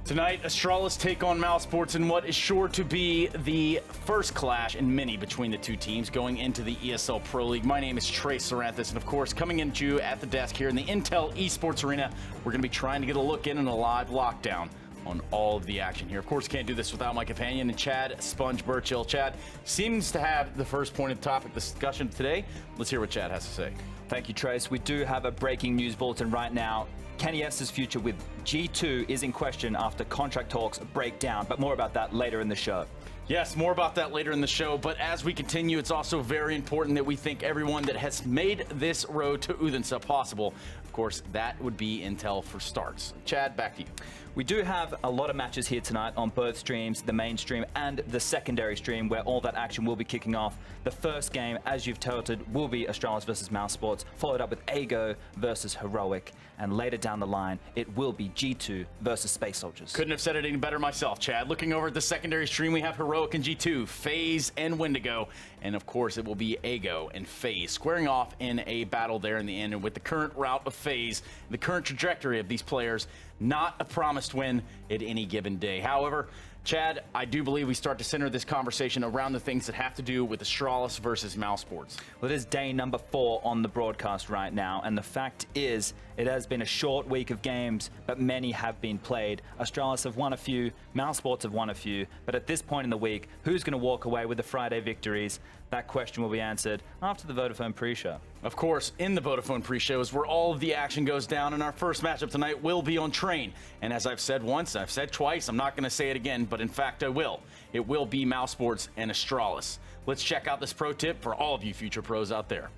Tonight, Astralis take on mousesports in what is sure to be the first clash in many between the two teams going into the ESL Pro League. My name is Trey Saranthus, and of course, coming into you at the desk here in the Intel Esports Arena, we're going to be trying to get a look in a live lockdown on all of the action here. Of course, can't do this without my companion, Chad Sponge Burchill. Chad seems to have the first point of topic discussion today. Let's hear what Chad has to say. Thank you, Trace. We do have a breaking news bulletin right now. Kenny S's future with G2 is in question after contract talks break down, but more about that later in the show. Yes, more about that later in the show, but as we continue, it's also very important that we thank everyone that has made this road to Odense possible. Of course, that would be Intel for starts. Chad, back to you. We do have a lot of matches here tonight on both streams, the main stream and the secondary stream, where all that action will be kicking off. The first game, as you've touted, will be Astralis versus mousesports, followed up with Ago versus Heroic, and later down the line, it will be G2 versus Space Soldiers. Couldn't have said it any better myself, Chad. Looking over at the secondary stream, we have Heroic and G2, FaZe and Wendigo, and of course, it will be Ago and FaZe squaring off in a battle there in the end. And with the current route of FaZe, the current trajectory of these players, not a promised win at any given day. However, Chad, I do believe we start to center this conversation around the things that have to do with Astralis versus mousesports. Well, it is day number 4 on the broadcast right now, and the fact is, it has been a short week of games, but many have been played. Astralis have won a few, mousesports have won a few, but at this point in the week, who's going to walk away with the Friday victories? That question will be answered after the Vodafone pre-show. Of course, in the Vodafone pre-show is where all of the action goes down, and our first matchup tonight will be on Train. And as I've said once, I've said twice, I'm not going to say it again, but in fact I will. It will be mousesports and Astralis. Let's check out this pro tip for all of you future pros out there.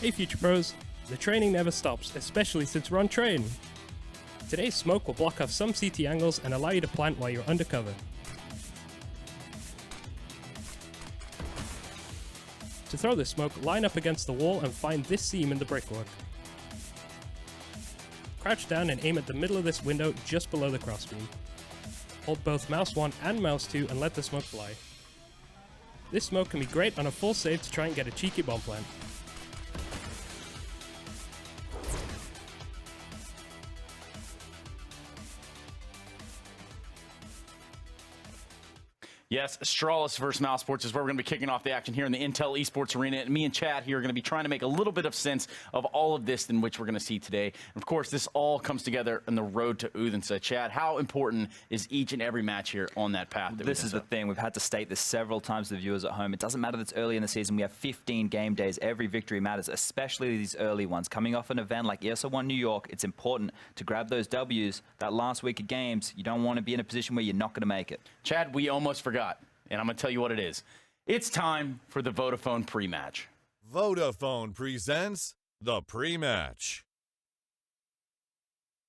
Hey future pros, the training never stops, especially since we're on Train. Today's smoke will block off some CT angles and allow you to plant while you're undercover. To throw this smoke, line up against the wall and find this seam in the brickwork. Crouch down and aim at the middle of this window just below the crossbeam. Hold both mouse 1 and mouse 2 and let the smoke fly. This smoke can be great on a full save to try and get a cheeky bomb plant. Yes, Astralis versus mousesports is where we're going to be kicking off the action here in the Intel Esports Arena. And me and Chad here are going to be trying to make a little bit of sense of all of this in which we're going to see today. And of course, this all comes together in the road to Odense. Chad, how important is each and every match here on that path? This is the thing. We've had to state this several times to the viewers at home. It doesn't matter that it's early in the season. We have 15 game days. Every victory matters, especially these early ones. Coming off an event like ESL 1 New York, it's important to grab those W's. That last week of games, you don't want to be in a position where you're not going to make it. Chad, we almost forgot. And I'm going to tell you what it is. It's time for the Vodafone pre-match. Vodafone presents the pre-match.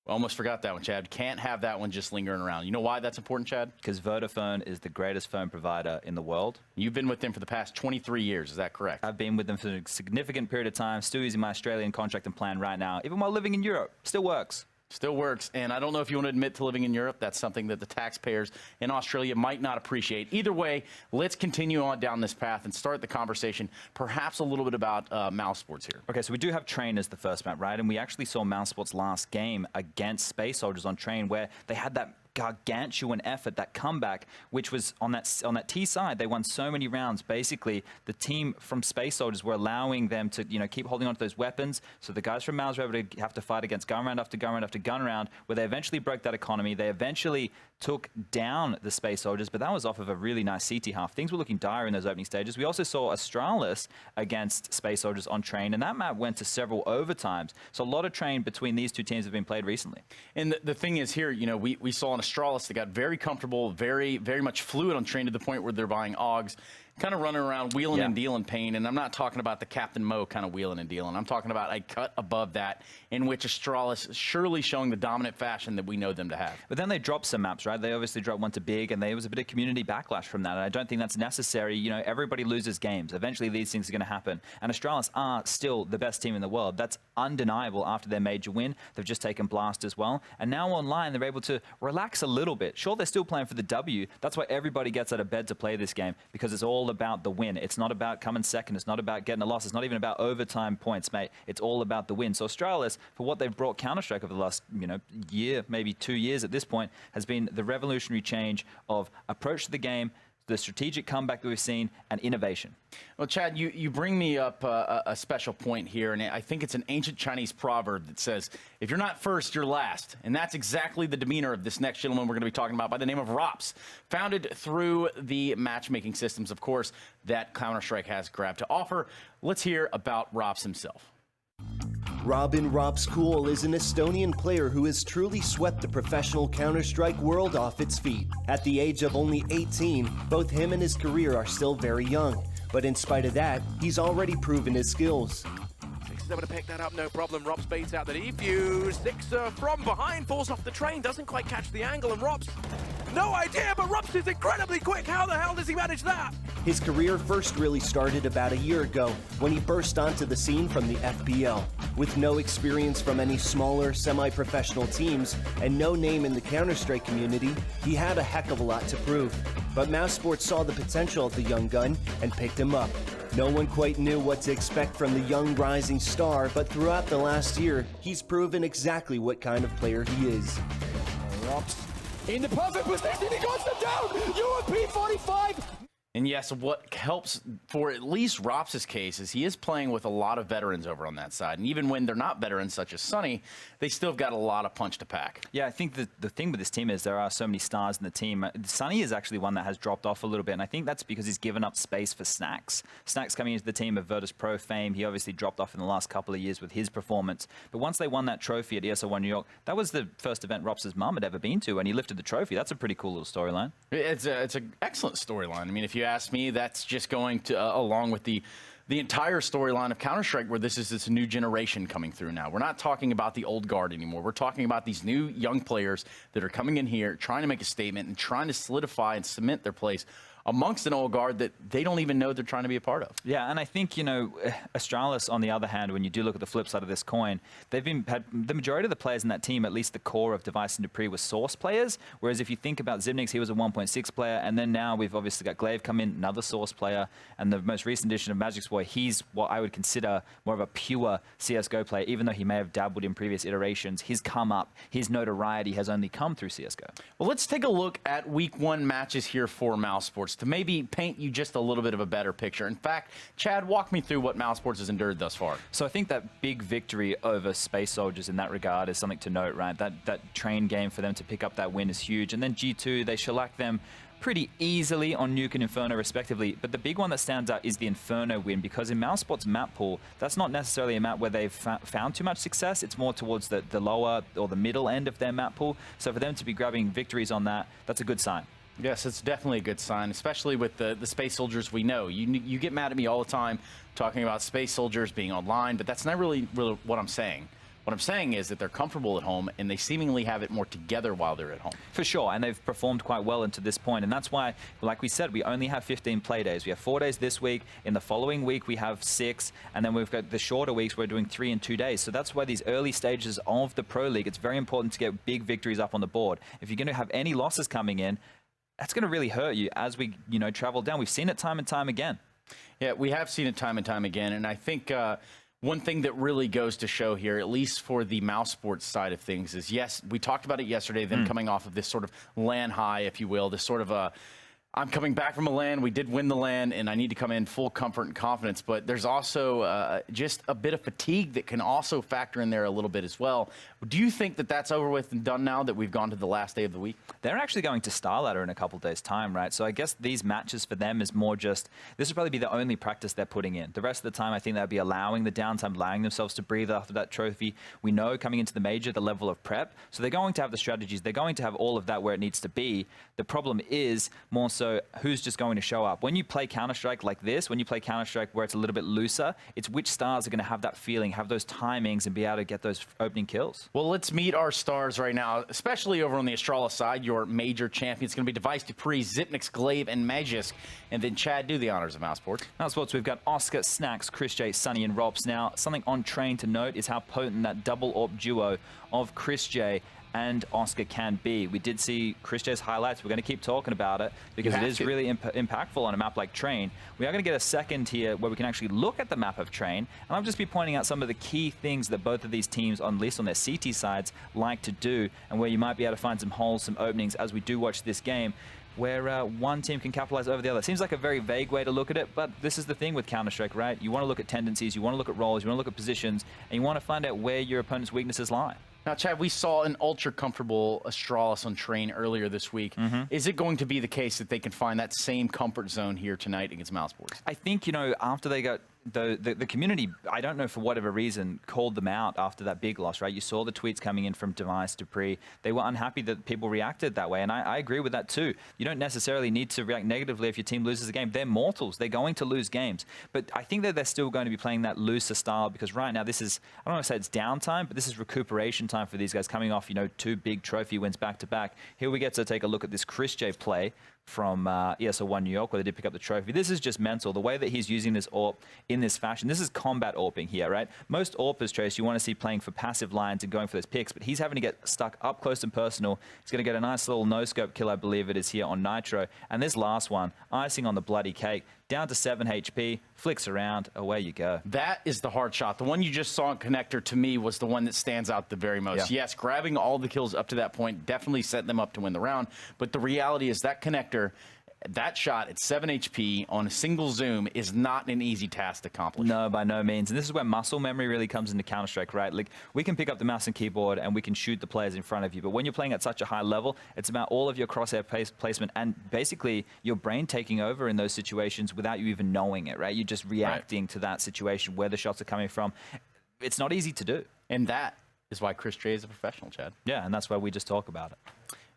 Almost forgot that one, Chad. Can't have that one just lingering around. You know why that's important, Chad? Because Vodafone is the greatest phone provider in the world. You've been with them for the past 23 years. Is that correct? I've been with them for a significant period of time. Still using my Australian contract and plan right now. Even while living in Europe. Still works. Still works, and I don't know if you want to admit to living in Europe. That's something that the taxpayers in Australia might not appreciate. Either way, let's continue on down this path and start the conversation, perhaps a little bit about mousesports here. Okay, so we do have Train as the first map, right? And we actually saw mousesports last game against Space Soldiers on Train, where they had that gargantuan effort, that comeback, which was on that T side. They won so many rounds. Basically, the team from Space Soldiers were allowing them to, keep holding on to those weapons. So the guys from Mouse were able to have to fight against gun round after gun round after gun round, where they eventually broke that economy. They eventually took down the Space Soldiers, but that was off of a really nice CT half. Things were looking dire in those opening stages. We also saw Astralis against Space Soldiers on Train, and that map went to several overtimes. So a lot of Train between these two teams have been played recently. And the thing is here, we saw an Astralis that got very comfortable, very, very much fluid on Train to the point where they're buying AUGs, kind of running around wheeling and dealing pain. And I'm not talking about the Captain Mo kind of wheeling and dealing. I'm talking about a cut above that in which Astralis is surely showing the dominant fashion that we know them to have. But then they dropped some maps, right? They obviously dropped one to Big, and there was a bit of community backlash from that. And I don't think that's necessary. Everybody loses games. Eventually these things are going to happen. And Astralis are still the best team in the world. That's undeniable after their major win. They've just taken Blast as well. And now online, they're able to relax a little bit. Sure, they're still playing for the W. That's why everybody gets out of bed to play this game, because it's all all about the win. It's not about coming second. It's not about getting a loss. It's not even about overtime points, mate. It's all about the win. So Astralis, for what they've brought Counter-Strike over the last, year, maybe 2 years at this point, has been the revolutionary change of approach to the game, the strategic comeback that we've seen, and innovation. Well, Chad, you bring me up a special point here, and I think it's an ancient Chinese proverb that says, if you're not first, you're last. And that's exactly the demeanor of this next gentleman we're going to be talking about by the name of Rops. Founded through the matchmaking systems, of course, that Counter-Strike has grabbed to offer. Let's hear about Rops himself. Robin Ropskool is an Estonian player who has truly swept the professional Counter-Strike world off its feet. At the age of only 18, both him and his career are still very young. But in spite of that, he's already proven his skills. Six is able to pick that up, no problem. Rops baits out the defuse. Sixer from behind, falls off the train, doesn't quite catch the angle, and Rops, no idea, but Rops is incredibly quick. How the hell does he manage that? His career first really started about a year ago when he burst onto the scene from the FPL. With no experience from any smaller, semi-professional teams and no name in the Counter-Strike community, he had a heck of a lot to prove. But mousesports saw the potential of the young gun and picked him up. No one quite knew what to expect from the young rising star, but throughout the last year, he's proven exactly what kind of player he is. Rops in the perfect position, he got them down! UMP 45! And yes, what helps for at least Rops' case is he is playing with a lot of veterans over on that side. And even when they're not veterans, such as Sunny, they still have got a lot of punch to pack. Yeah, I think the thing with this team is there are so many stars in the team. Sunny is actually one that has dropped off a little bit, and I think that's because he's given up space for Snacks. Snacks coming into the team of Virtus Pro fame, he obviously dropped off in the last couple of years with his performance. But once they won that trophy at ESL 1 New York, that was the first event Rops' mum had ever been to, and he lifted the trophy. That's a pretty cool little storyline. It's an excellent storyline. I mean, if you ask me, that's just going to along with the entire storyline of Counter-Strike, where this is this new generation coming through now. We're not talking about the old guard anymore. We're talking about these new young players that are coming in here, trying to make a statement and trying to solidify and cement their place amongst an old guard that they don't even know they're trying to be a part of. Yeah, and I think, Astralis, on the other hand, when you do look at the flip side of this coin, they've had the majority of the players in that team, at least the core of Device and Dupree, were Source players, whereas if you think about Zibnix, he was a 1.6 player, and then now we've obviously got Glaive come in, another Source player, and the most recent addition of Magic's Boy, he's what I would consider more of a pure CSGO player, even though he may have dabbled in previous iterations. His come up, his notoriety has only come through CSGO. Well, let's take a look at Week 1 matches here for mousesports to maybe paint you just a little bit of a better picture. In fact, Chad, walk me through what mousesports has endured thus far. So I think that big victory over Space Soldiers in that regard is something to note, right? That train game for them to pick up that win is huge. And then G2, they shellacked them pretty easily on Nuke and Inferno respectively, but the big one that stands out is the Inferno win, because in mousesports map pool, that's not necessarily a map where they've found too much success. It's more towards the lower or the middle end of their map pool. So for them to be grabbing victories on that, that's a good sign. Yes, it's definitely a good sign, especially with the Space Soldiers we know. You get mad at me all the time talking about Space Soldiers being online, but that's not really what I'm saying. What I'm saying is that they're comfortable at home, and they seemingly have it more together while they're at home. For sure, and they've performed quite well into this point, and that's why, like we said, we only have 15 play days. We have 4 days this week. In the following week, we have 6, and then we've got the shorter weeks. We're doing 3 in 2 days. So that's why these early stages of the Pro League, it's very important to get big victories up on the board. If you're going to have any losses coming in, that's going to really hurt you as we, travel down. We've seen it time and time again. Yeah, we have seen it time and time again, and I think one thing that really goes to show here, at least for the mousesports side of things, is yes, we talked about it yesterday, them coming off of this sort of LAN high, if you will, this sort of a I'm coming back from a LAN. We did win the LAN, and I need to come in full comfort and confidence. But there's also just a bit of fatigue that can also factor in there a little bit as well. Do you think that that's over with and done now that we've gone to the last day of the week? They're actually going to Star Ladder in a couple of days' time, right? So I guess these matches for them is more just, this will probably be the only practice they're putting in. The rest of the time, I think they'll be allowing the downtime, allowing themselves to breathe after that trophy. We know coming into the major, the level of prep. So they're going to have the strategies. They're going to have all of that where it needs to be. The problem is more so who's just going to show up. When you play Counter-Strike like this, when you play Counter-Strike where it's a little bit looser, it's which stars are going to have that feeling, have those timings, and be able to get those opening kills. Well, let's meet our stars right now, especially over on the Astralis side. Your major champion is going to be Device Dupree, Zipnix, Glaive, and Magisk. And then Chad, do the honors of mousesports. Mousesports, we've got Oscar, Snacks, Chris J, Sunny, and Robs. Now, something on train to note is how potent that double AWP duo of Chris J and Oscar can be. We did see Christie's highlights. We're going to keep talking about it because it is really impactful on a map like Train. We are going to get a second here where we can actually look at the map of Train, and I'll just be pointing out some of the key things that both of these teams, at least on their CT sides, like to do, and where you might be able to find some holes, some openings as we do watch this game, where one team can capitalize over the other. Seems like a very vague way to look at it, but this is the thing with Counter-Strike, right? You want to look at tendencies, you want to look at roles, you want to look at positions, and you want to find out where your opponent's weaknesses lie. Now, Chad, we saw an ultra-comfortable Astralis on Train earlier this week. Is it going to be the case that they can find that same comfort zone here tonight against mousesports? I think, you know, after they got the community, I don't know for whatever reason, called them out after that big loss, right? You saw the tweets coming in from Device, Dupree. They were unhappy that people reacted that way, and I agree with that too. You don't necessarily need to react negatively if your team loses a game. They're mortals. They're going to lose games. But I think that they're still going to be playing that looser style because right now this is, I don't want to say it's downtime, but this is recuperation time for these guys coming off, you know, 2 big trophy wins back-to-back. Here we get to take a look at this Christie play from ESL 1 New York, where they did pick up the trophy. This is just mental. The way that he's using this AWP in this fashion, this is combat AWPing here, right? Most AWPers, Trace, you want to see playing for passive lines and going for those picks, but he's having to get stuck up close and personal. He's going to get a nice little no-scope kill, I believe it is here on Nitro. And this last one, icing on the bloody cake, down to 7 HP, flicks around, away you go. That is the hard shot. The one you just saw in Connector, to me, was the one that stands out the very most. Yeah. Yes, grabbing all the kills up to that point definitely set them up to win the round, but the reality is that Connector, that shot at 7 HP on a single zoom is not an easy task to accomplish. No, by no means. And this is where muscle memory really comes into Counter-Strike, right? Like, we can pick up the mouse and keyboard and we can shoot the players in front of you. But when you're playing at such a high level, it's about all of your crosshair placement and basically your brain taking over in those situations without you even knowing it, right? You're just reacting to that situation, where the shots are coming from. It's not easy to do. And that is why Chris J is a professional, Chad. Yeah, and that's why we just talk about it.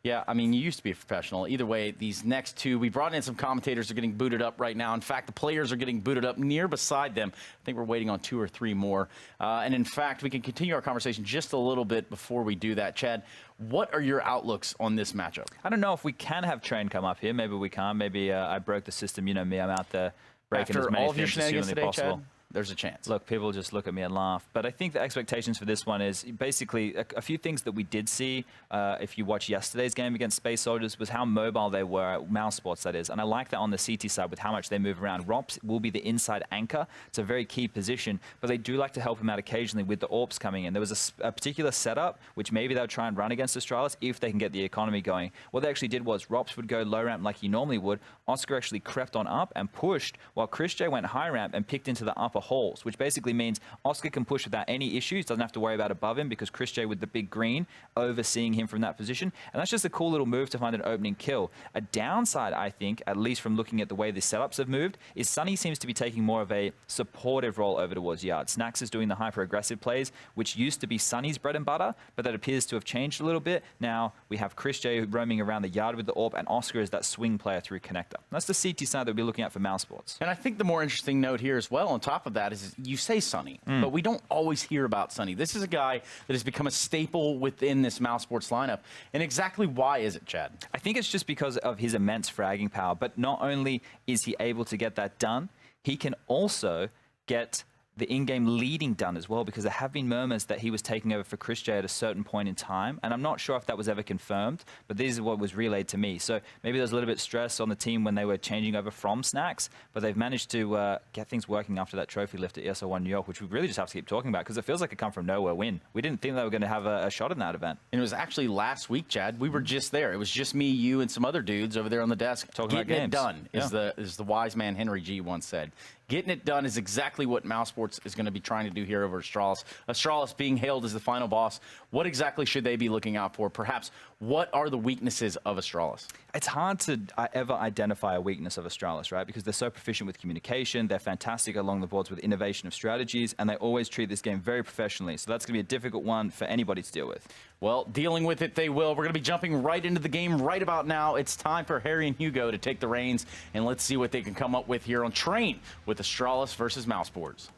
Yeah, I mean, you used to be a professional. Either way, these next two, we brought in some commentators who are getting booted up right now. In fact, the players are getting booted up near beside them. I think we're waiting on 2 or 3 more. And in fact, we can continue our conversation just a little bit before we do that. Chad, what are your outlooks on this matchup? I don't know if we can have Train come up here. Maybe we can't. Maybe I broke the system. You know me, I'm out there breaking as many things as humanly possible. Chad? There's a chance. Look, people just look at me and laugh. But I think the expectations for this one is basically a few things that we did see if you watch yesterday's game against Space Soldiers was how mobile they were at mousesports, that is. And I like that on the CT side with how much they move around. Rops will be the inside anchor. It's a very key position, but they do like to help him out occasionally with the AWPs coming in. There was a particular setup, which maybe they'll try and run against Astralis if they can get the economy going. What they actually did was Rops would go low ramp like he normally would. Oscar actually crept on up and pushed, while Christie went high ramp and picked into the upper holes, which basically means Oscar can push without any issues, doesn't have to worry about above him because Christie with the big green overseeing him from that position. And that's just a cool little move to find an opening kill. A downside, I think, at least from looking at the way the setups have moved, is Sunny seems to be taking more of a supportive role over towards Yard. Snax is doing the hyper-aggressive plays, which used to be Sunny's bread and butter, but that appears to have changed a little bit. Now we have Christie roaming around the Yard with the AWP, and Oscar is that swing player through Connector. That's the CT side that we'll be looking at for mousesports. And I think the more interesting note here as well, on top of that, is you say Sunny, but we don't always hear about Sunny. This is a guy that has become a staple within this mousesports lineup. And exactly why is it, Chad? I think it's just because of his immense fragging power, but not only is he able to get that done, he can also get the in-game leading done as well, because there have been murmurs that he was taking over for Christie at a certain point in time, and I'm not sure if that was ever confirmed, but this is what was relayed to me. So maybe there's a little bit of stress on the team when they were changing over from Snax, but they've managed to get things working after that trophy lift at ESL 1 New York, which we really just have to keep talking about, because it feels like a come-from-nowhere win. We didn't think they were going to have a shot in that event. And it was actually last week, Chad. We were just there. It was just me, you, and some other dudes over there on the desk. Talking about games. Getting it done, is the wise man Henry G once said. Getting it done is exactly what mousesports is going to be trying to do here over Astralis. Astralis being hailed as the final boss. What exactly should they be looking out for? Perhaps, what are the weaknesses of Astralis? It's hard to ever identify a weakness of Astralis, right? Because they're so proficient with communication, they're fantastic along the boards with innovation of strategies, and they always treat this game very professionally. So that's going to be a difficult one for anybody to deal with. Well, dealing with it they will. We're going to be jumping right into the game right about now. It's time for Harry and Hugo to take the reins, and let's see what they can come up with here on Train with Astralis versus mousesports.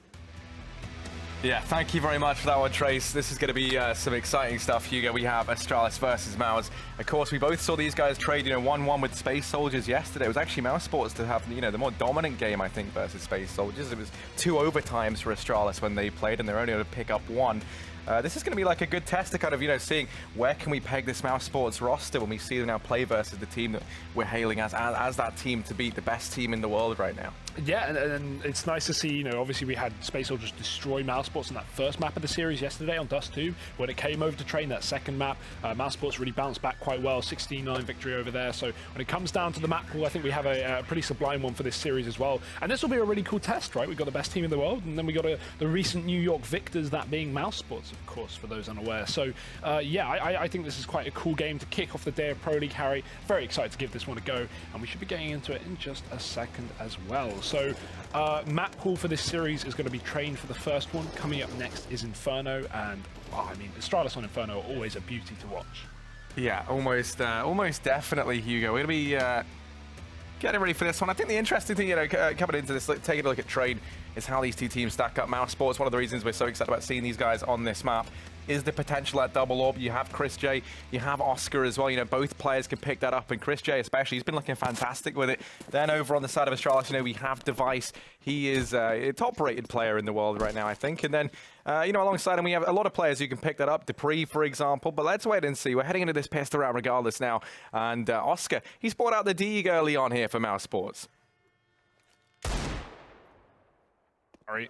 Yeah, thank you very much for that one, Trace. This is going to be some exciting stuff, Hugo. We have Astralis versus Mouse. Of course, we both saw these guys trade, 1-1 with Space Soldiers yesterday. It was actually mousesports to have, the more dominant game, I think, versus Space Soldiers. It was 2 overtimes for Astralis when they played, and they're only able to pick up 1. This is going to be like a good test to kind of, seeing where can we peg this mousesports roster when we see them now play versus the team that we're hailing as that team to beat the best team in the world right now. Yeah, and it's nice to see, obviously we had Space Soldiers destroy mousesports in that first map of the series yesterday on Dust 2. When it came over to train that second map, mousesports really bounced back quite well, 16-9 victory over there. So when it comes down to the map pool, I think we have a pretty sublime one for this series as well. And this will be a really cool test, right? We've got the best team in the world, and then we got the recent New York victors, that being mousesports, of course, for those unaware. So yeah, I think this is quite a cool game to kick off the day of Pro League, Harry. Very excited to give this one a go, and we should be getting into it in just a second as well. So map pool for this series is going to be trained for the first one. Coming up next is Inferno, and Astralis on Inferno are always a beauty to watch. Yeah, almost definitely, Hugo. We're going to be getting ready for this one. I think the interesting thing, coming into this, taking a look at trade, is how these two teams stack up. mousesports, one of the reasons we're so excited about seeing these guys on this map is the potential at double orb. You have Chris J, you have Oscar as well. Both players can pick that up, and Chris J especially, he's been looking fantastic with it. Then over on the side of Astralis, we have Device. He is a top-rated player in the world right now, I think. And then, alongside him, we have a lot of players who can pick that up. Dupree, for example. But let's wait and see. We're heading into this pissed around regardless now. And Oscar, he's brought out the Dig early on here for mousesports. Sorry.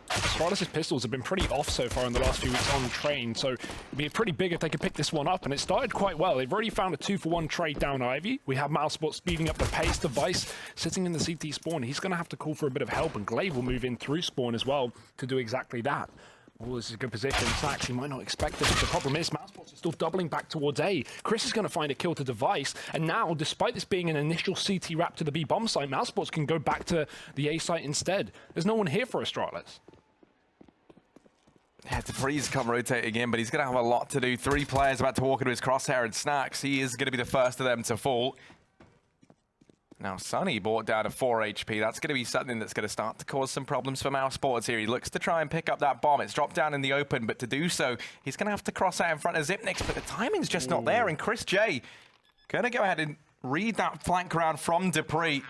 Astralis' pistols have been pretty off so far in the last few weeks on train, so it'd be pretty big if they could pick this one up, and it started quite well. They've already found a 2-for-1 trade down Ivy. We have mousesports speeding up the pace. Device sitting in the CT spawn. He's going to have to call for a bit of help, and Glaive will move in through spawn as well to do exactly that. Oh, this is a good position. Snacks, you might not expect this, but the problem is mousesports are still doubling back towards A. Chris is going to find a kill to Device, and now, despite this being an initial CT wrap to the B bomb site, mousesports can go back to the A site instead. There's no one here for Astralis. Yeah, Dupree's come rotating in, but he's going to have a lot to do. 3 players about to walk into his crosshair, and Snacks, he is going to be the first of them to fall. Now, Sunny brought down to 4 HP. That's going to be something that's going to start to cause some problems for mousesports here. He looks to try and pick up that bomb. It's dropped down in the open, but to do so, he's going to have to cross out in front of Zipnix, but the timing's just not there, and Chris J going to go ahead and read that flank round from Dupree.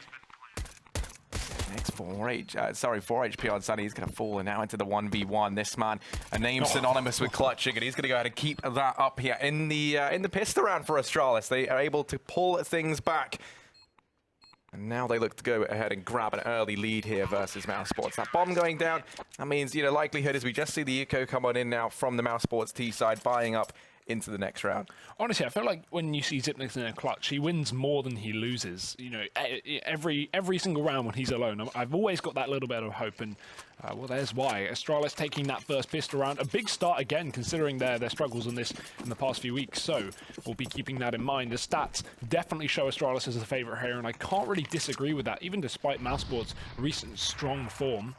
Next 4 HP on Sunny. He's going to fall now into the 1v1. This man, a name synonymous with clutching, and he's going to go ahead and keep that up here in the pistol round for Astralis. They are able to pull things back. And now they look to go ahead and grab an early lead here versus mousesports. That bomb going down, that means, likelihood is we just see the eco come on in now from the mousesports T side, buying up into the next round. Honestly, I feel like when you see Zipnix in a clutch, he wins more than he loses. Every single round when he's alone, I've always got that little bit of hope, and well, there's why. Astralis taking that first pistol round, a big start again, considering their struggles on this in the past few weeks. So we'll be keeping that in mind. The stats definitely show Astralis as the favorite here, and I can't really disagree with that, even despite mousesports' recent strong form.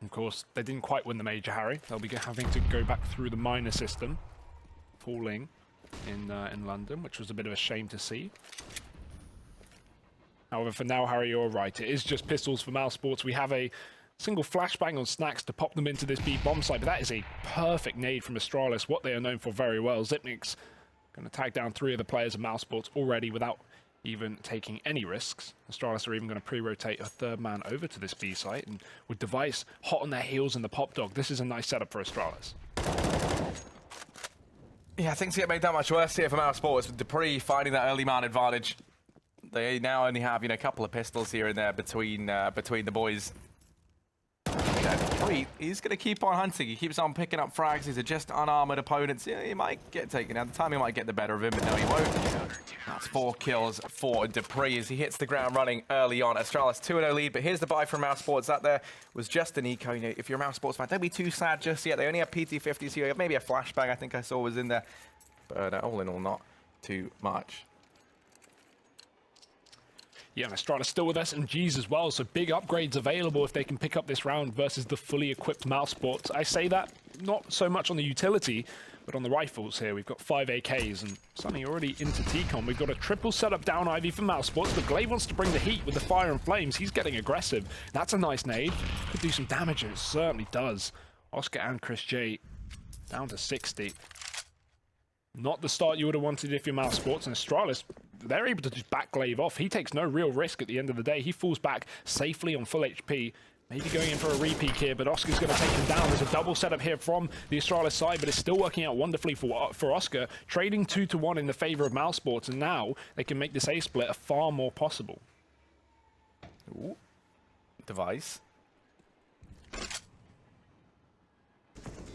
Of course, they didn't quite win the major, Harry. They'll be having to go back through the minor system, falling in London, which was a bit of a shame to see. However, for now, Harry, you're right. It is just pistols for mousesports. We have a single flashbang on Snacks to pop them into this B bomb site, but that is a perfect nade from Astralis, what they are known for very well. Zipnix going to tag down 3 of the players of mousesports already without even taking any risks. Astralis are even going to pre-rotate a 3rd man over to this B site, and with Device hot on their heels in the pop dog, this is a nice setup for Astralis. Yeah, things get made that much worse here for mousesports, with Dupree finding that early man advantage. They now only have, a couple of pistols here and there between the boys. Dupree, he's going to keep on hunting. He keeps on picking up frags. These are just unarmored opponents. Yeah, he might get taken out. The timing might get the better of him, but no, he won't. That's 4 kills for Dupree as he hits the ground running early on. Astralis 2-0 lead, but here's the buy from mousesports. That there was just an eco. If you're a mousesports fan, don't be too sad just yet. They only have PT-50s here. Maybe a flashbang I think I saw was in there. But all in all, not too much. Yeah, and Astralis still with SMGs as well, so big upgrades available if they can pick up this round versus the fully equipped mousesports. I say that not so much on the utility, But on the rifles here, we've got 5 AKs, and Sunny already into T-Con. We've got a triple setup down Ivy for mousesports, but Glaive wants to bring the heat with the fire and flames. He's getting aggressive. That's a nice nade. Could do some damage, and it certainly does. Oscar and Chris J down to 60. Not the start you would have wanted if you're mousesports, and Astralis, they're able to just back Glaive off. He takes no real risk at the end of the day. He falls back safely on full HP. Maybe going in for a repeat here, but Oscar's going to take him down. There's a double setup here from the Astralis side, but it's still working out wonderfully for Oscar, trading 2-1 in the favor of mousesports, and now they can make this A split a far more possible. Ooh. Device.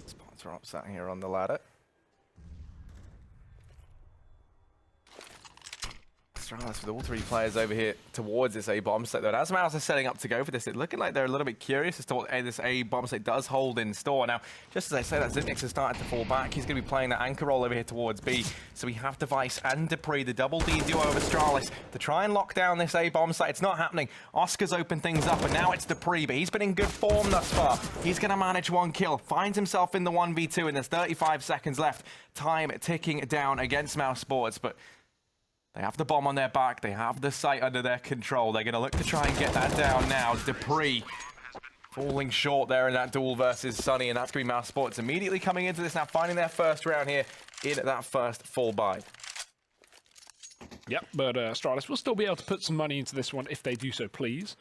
Spots are upsat here on the ladder. Astralis with all 3 players over here towards this A bomb site. Though, as Mouse is setting up to go for this, it's looking like they're a little bit curious as to what this A bomb site does hold in store. Now, just as I say that, Zinix has started to fall back. He's going to be playing that anchor role over here towards B. So we have Device and Dupree, the double D duo of Astralis, to try and lock down this A bomb site. It's not happening. Oscar's opened things up, and now it's Dupree, but he's been in good form thus far. He's going to manage 1 kill, finds himself in the 1v2, and there's 35 seconds left. Time ticking down against mousesports, but they have the bomb on their back. They have the site under their control. They're going to look to try and get that down now. Dupree falling short there in that duel versus Sunny, and that's going to be mousesports immediately coming into this now, finding their first round here in that first full buy. Yep, but Astralis will still be able to put some money into this one if they do so, please.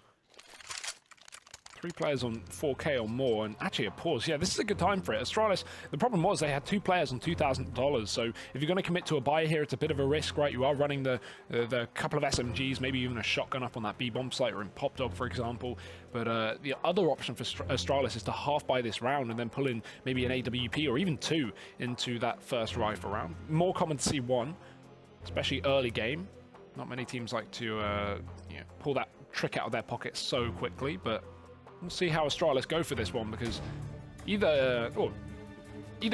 3 players on 4K or more, and actually a pause. Yeah, this is a good time for it. Astralis, the problem was they had 2 players on $2,000, so if you're going to commit to a buy here, it's a bit of a risk, right? You are running the couple of SMGs, maybe even a shotgun up on that B-bomb site or in Pop Dog, for example. But the other option for Astralis is to half buy this round and then pull in maybe an AWP or even 2 into that first rifle round. More common to see 1, especially early game. Not many teams like to pull that trick out of their pockets so quickly, but we'll see how Astralis go for this one, because either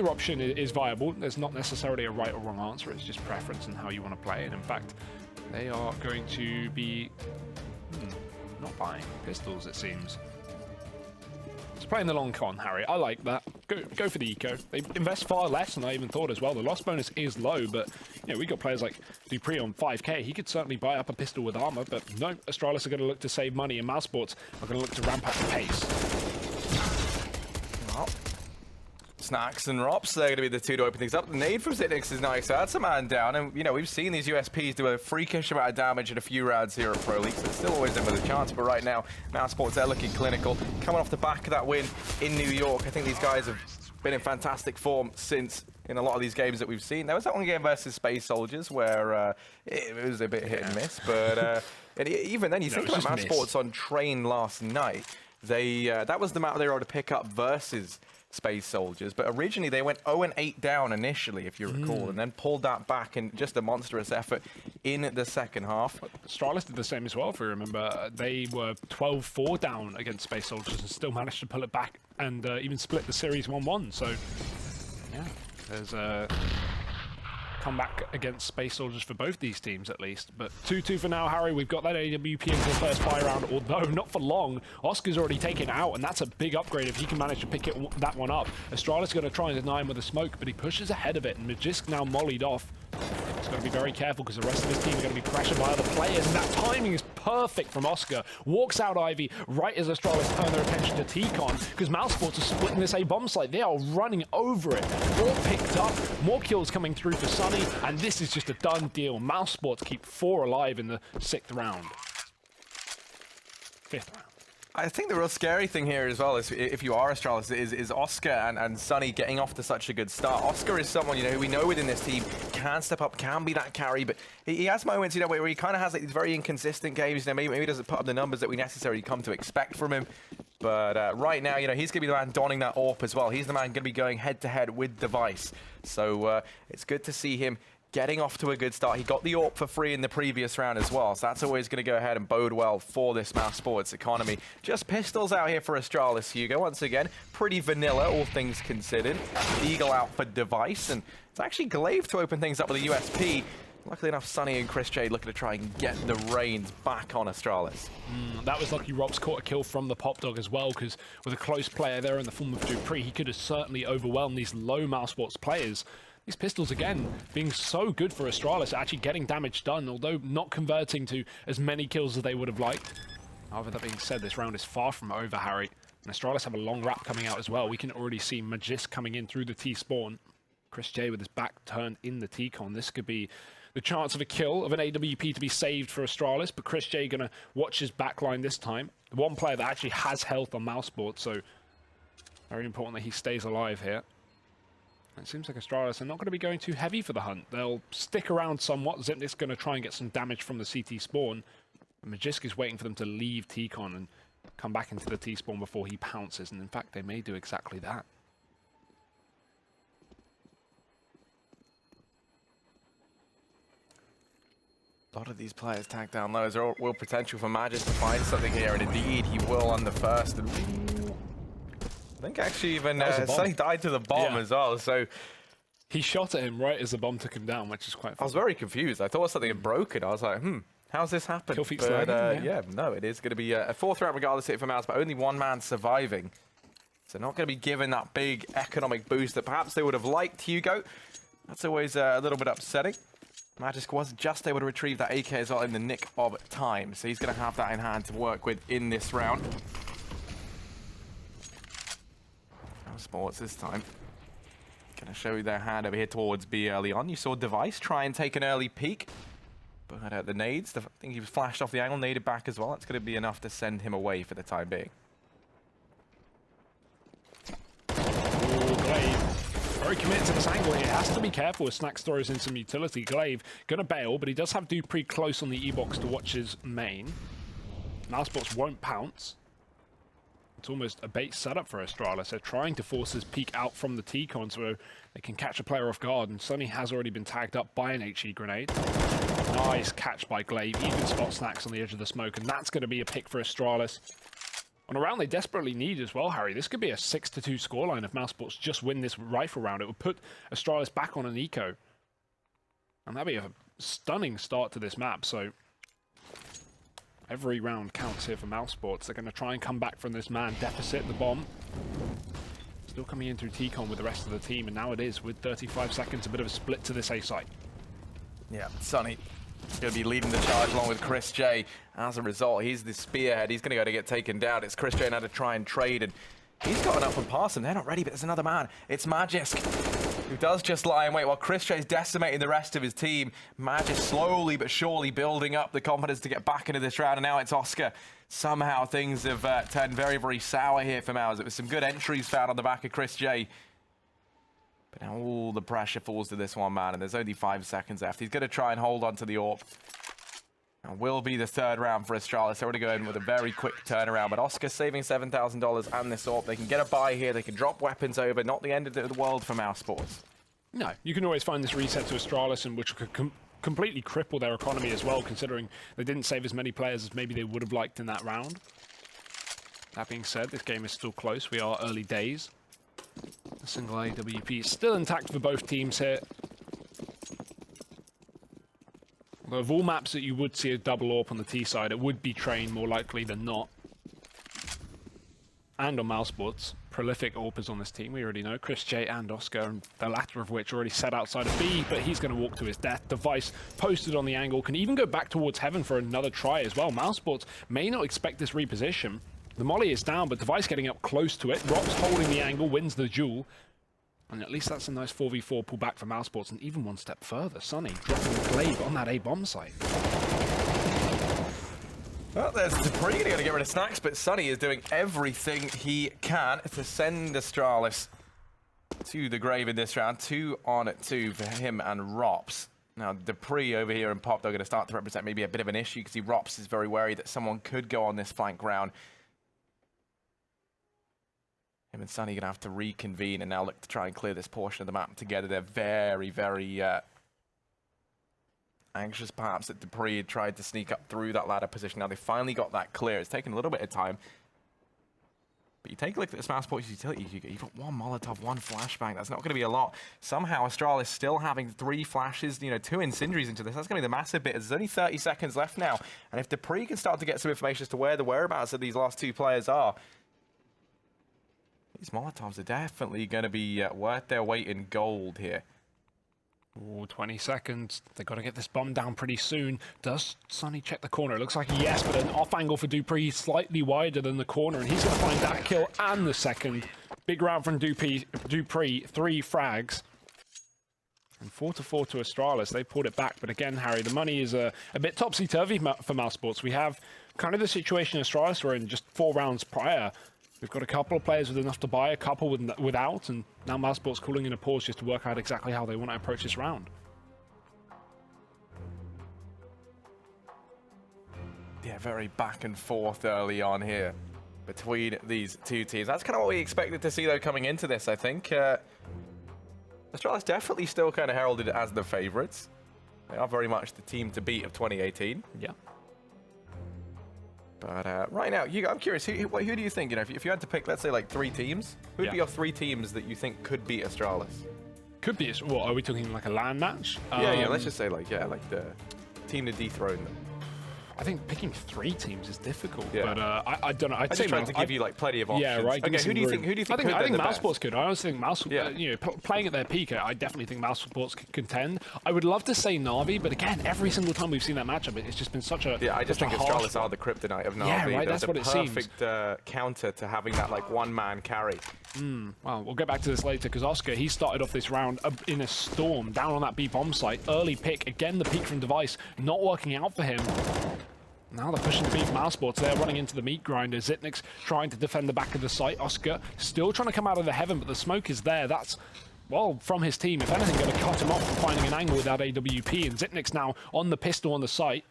option is viable. There's not necessarily a right or wrong answer. It's just preference and how you want to play. And in fact, they are going to be not buying pistols, it seems. It's playing the long con, Harry. I like that. Go for the eco. They invest far less than I even thought as well. The loss bonus is low, but we got players like Dupree on 5K. He could certainly buy up a pistol with armor, but no, Astralis are going to look to save money, and mousesports are going to look to ramp up the pace. Well, Snacks and Rops, they're going to be the 2 to open things up. The nade from Zinix is nice. That's a man down, and we've seen these USPs do a freakish amount of damage in a few rounds here at Pro League, so it's still always in with a chance. But right now, mousesports, they're looking clinical. Coming off the back of that win in New York, I think these guys have been in fantastic form since in a lot of these games that we've seen. There was that one game versus Space Soldiers where it was a bit hit and miss, but even then, you think about mousesports on Train last night. That was the map they were able to pick up versus Space Soldiers, but originally they went 0-8 down initially, if you recall, and then pulled that back in just a monstrous effort in the second half. Astralis did the same as well, if you remember. They were 12-4 down against Space Soldiers and still managed to pull it back and even split the series 1-1. So, yeah, there's a comeback against Space Soldiers for both these teams, at least. But 2-2 for now, Harry. We've got that AWP into the first buy round, although not for long. Oscar's already taken out, and that's a big upgrade if he can manage to pick that one up. Astralis going to try and deny him with a smoke, but he pushes ahead of it, and Magisk now mollied off. He's got to be very careful because the rest of his team are going to be pressured by other players, and that timing is perfect from Oscar. Walks out Ivy right as Astralis turn their attention to T-Con, because mousesports are splitting this A-bomb site. They are running over it. All picked up. More kills coming through for Sunny, and this is just a done deal. Mousesports keep 4 alive in the 6th round. 5th round. I think the real scary thing here as well is, if you are Astralis, is Oscar and Sunny getting off to such a good start. Oscar is someone, who we know within this team can step up, can be that carry, but he has moments, where he kind of has these very inconsistent games. Maybe he doesn't put up the numbers that we necessarily come to expect from him. But right now, he's going to be the man donning that AWP as well. He's the man going to be going head-to-head with Device. So it's good to see him getting off to a good start. He got the AWP for free in the previous round as well, so that's always going to go ahead and bode well for this mousesports economy. Just pistols out here for Astralis, Hugo. Once again, pretty vanilla, all things considered. Eagle out for Device, and it's actually Glaive to open things up with a USP. Luckily enough, Sunny and Chris J looking to try and get the reins back on Astralis. That was lucky. Rob's caught a kill from the Pop Dog as well, because with a close player there in the form of Dupree, he could have certainly overwhelmed these low mousesports players. These pistols, again, being so good for Astralis, actually getting damage done, although not converting to as many kills as they would have liked. However, that being said, this round is far from over, Harry. And Astralis have a long wrap coming out as well. We can already see Magisk coming in through the T-spawn. Chris J with his back turned in the T-con. This could be the chance of a kill, of an AWP to be saved for Astralis, but Chris J going to watch his backline this time. The one player that actually has health on mousesports, so very important that he stays alive here. It seems like Astralis are not going to be going too heavy for the hunt. They'll stick around somewhat. Zipnik's going to try and get some damage from the CT spawn. Magisk is waiting for them to leave T-con and come back into the T-spawn before he pounces, and in fact, they may do exactly that. A lot of these players tagged down low. There's real potential for Magisk to find something here, and indeed he will on the first. And I think actually even Sonny died to the bomb as well, so... He shot at him right as the bomb took him down, which is quite fun. I was very confused. I thought something had broken. I was like, how's this happened? Kill feet but, yeah, no, it is going to be a fourth round regardless hit for Mouse, but only one man surviving. So not going to be given that big economic boost that perhaps they would have liked. Hugo, that's always a little bit upsetting. Magisk was just able to retrieve that AK as well in the nick of time, so he's going to have that in hand to work with in this round. Sports this time. Going to show you their hand over here towards B early on. You saw Device try and take an early peek, but the nades, I think he was flashed off the angle, naded back as well. That's going to be enough to send him away for the time being. Glaive, very committed to this angle here. Has to be careful with Snax throws in some utility. Glaive going to bail, but he does have Dupree close on the E-box to watch his main. mousesports won't pounce. It's almost a bait setup for Astralis. They're trying to force his peek out from the T-con so they can catch a player off guard, and Sonny has already been tagged up by an HE grenade. Nice catch by Glaive. Even spot Snax on the edge of the smoke, and that's going to be a pick for Astralis. On a round they desperately need as well, Harry. This could be a 6-2 scoreline if mousesports just win this rifle round. It would put Astralis back on an eco. And that'd be a stunning start to this map, so... Every round counts here for mousesports. They're going to try and come back from this man deficit. The bomb still coming in through T-con with the rest of the team, and now it is with 35 seconds, a bit of a split to this A site. Yeah, Sonny going to be leading the charge along with Chris J. As a result, he's the spearhead. He's going to go to get taken down. It's Chris J now to try and trade, and he's gotten up and past them. They're not ready, but there's another man. It's Magisk, who does just lie in wait while Chris J is decimating the rest of his team. Magisk slowly but surely building up the confidence to get back into this round, and now it's Oscar. Somehow things have turned very, very sour here for Mouse. It was some good entries found on the back of Chris J. But now all the pressure falls to this one man, and there's only 5 seconds left. He's going to try and hold on to the AWP. Now will be the third round for Astralis. They're already going with a very quick turnaround, but Oscar saving $7,000 and this AWP. They can get a buy here. They can drop weapons over. Not the end of the world for mousesports. No, you can always find this reset to Astralis, and which could completely cripple their economy as well, considering they didn't save as many players as maybe they would have liked in that round. That being said, this game is still close. We are early days. A single AWP is still intact for both teams here. Although of all maps that you would see a double AWP on the T side, it would be Train more likely than not. And on mousesports, prolific AWPers on this team, we already know. Chris J and Oscar, and the latter of which already set outside of B, but he's going to walk to his death. Device posted on the angle, can even go back towards Heaven for another try as well. mousesports may not expect this reposition. The molly is down, but Device getting up close to it. Rops holding the angle, wins the duel. And at least that's a nice 4v4 pullback for mousesports, and even one step further. Sonny dropping the Glaive on that A-bomb site. Well, there's Dupree going to get rid of Snax, but Sonny is doing everything he can to send Astralis to the grave in this round. 2 on 2 for him and Rops. Now, Dupree over here and Pop, they're going to start to represent maybe a bit of an issue, because Rops is very wary that someone could go on this flank round. Him and Sonny going to have to reconvene and now look to try and clear this portion of the map together. They're very, very anxious, perhaps, that Dupree had tried to sneak up through that ladder position. Now they finally got that clear. It's taken a little bit of time. But you take a look at this mousesports utility. You've got 1 Molotov, 1 flashbang. That's not going to be a lot. Somehow Astralis still having 3 flashes, 2 incendiaries into this. That's going to be the massive bit. There's only 30 seconds left now. And if Dupree can start to get some information as to where the whereabouts of these last 2 players are, these Molotovs are definitely going to be worth their weight in gold here. Ooh, 20 seconds. They've got to get this bomb down pretty soon. Does Sunny check the corner? It looks like yes, but an off angle for Dupree, slightly wider than the corner, and he's going to find that kill and the second. Big round from Dupree, 3 frags. And 4-4 to Astralis. They pulled it back, but again, Harry, the money is a bit topsy-turvy for mousesports. We have kind of the situation Astralis were in just 4 rounds prior. We've got a couple of players with enough to buy, a couple without, and now mousesports calling in a pause just to work out exactly how they want to approach this round. Yeah, very back and forth early on here between these two teams. That's kind of what we expected to see, though, coming into this, I think. Astralis definitely still kind of heralded as the favorites. They are very much the team to beat of 2018. Yeah. But right now, I'm curious, who do you think, if you had to pick, let's say, like 3 teams, who would be your 3 teams that you think could beat Astralis? Could be, what, are we talking like a LAN match? Yeah, let's just say like the team to dethrone them. I think picking 3 teams is difficult, Yeah. but I don't know. I'd say trying to give you like plenty of options. Yeah, right. Okay, who do you think? I think best? mousesports could. I honestly think mousesports, playing at their peak, I definitely think mousesports could contend. I would love to say Na'Vi, but again, every single time we've seen that matchup, it's just been such a I just think Astralis are the kryptonite of Na'Vi. Yeah, right. That's what it seems. Perfect counter to having that like one-man carry. Well, we'll get back to this later because Oscar, he started off this round in a storm down on that B bomb site. Early pick, again the peek from Device, not working out for him. Now they're pushing the B for mousesports. They're running into the meat grinder. Zitnik's trying to defend the back of the site. Oscar still trying to come out of the heaven, but the smoke is there. That's, well, from his team. If anything, going to cut him off from finding an angle with that AWP. And Zitnik's now on the pistol on the site.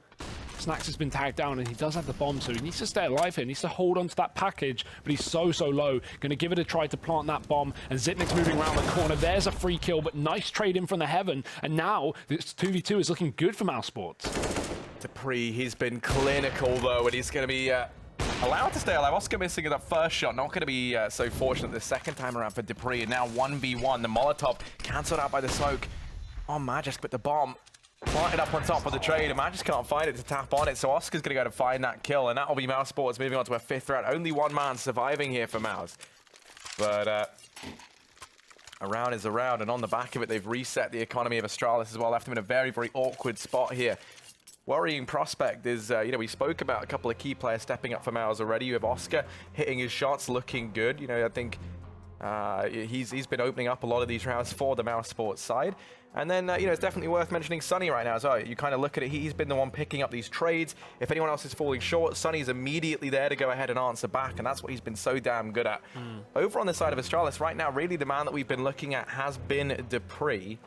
Snacks has been tagged down, and he does have the bomb, so he needs to stay alive here. He needs to hold on to that package, but he's so low. Going to give it a try to plant that bomb, and Zitnik's moving around the corner. There's a free kill, but nice trade in from the heaven. And now this 2v2 is looking good for mousesports. Dupree, he's been clinical though, and he's going to be allowed to stay alive. Oscar missing that first shot, not going to be so fortunate the second time around for Dupree. And now 1v1, the Molotov cancelled out by the smoke on Magisk, but the bomb planted up on top of the trade, and Magisk can't find it to tap on it, so Oscar's going to go to find that kill, and that'll be mousesports moving on to a 5th round. Only 1 man surviving here for Mouse. But a round is a round, and on the back of it, they've reset the economy of Astralis as well, left them in a very, very awkward spot here. Worrying prospect is, we spoke about a couple of key players stepping up for Mouse already. You have Oscar hitting his shots, looking good. I think he's been opening up a lot of these rounds for the mousesports side. And then, it's definitely worth mentioning Sunny right now as well. You kind of look at it, he's been the one picking up these trades. If anyone else is falling short, Sunny's immediately there to go ahead and answer back, and that's what he's been so damn good at. Over on the side of Astralis, right now, really the man that we've been looking at has been Dupree.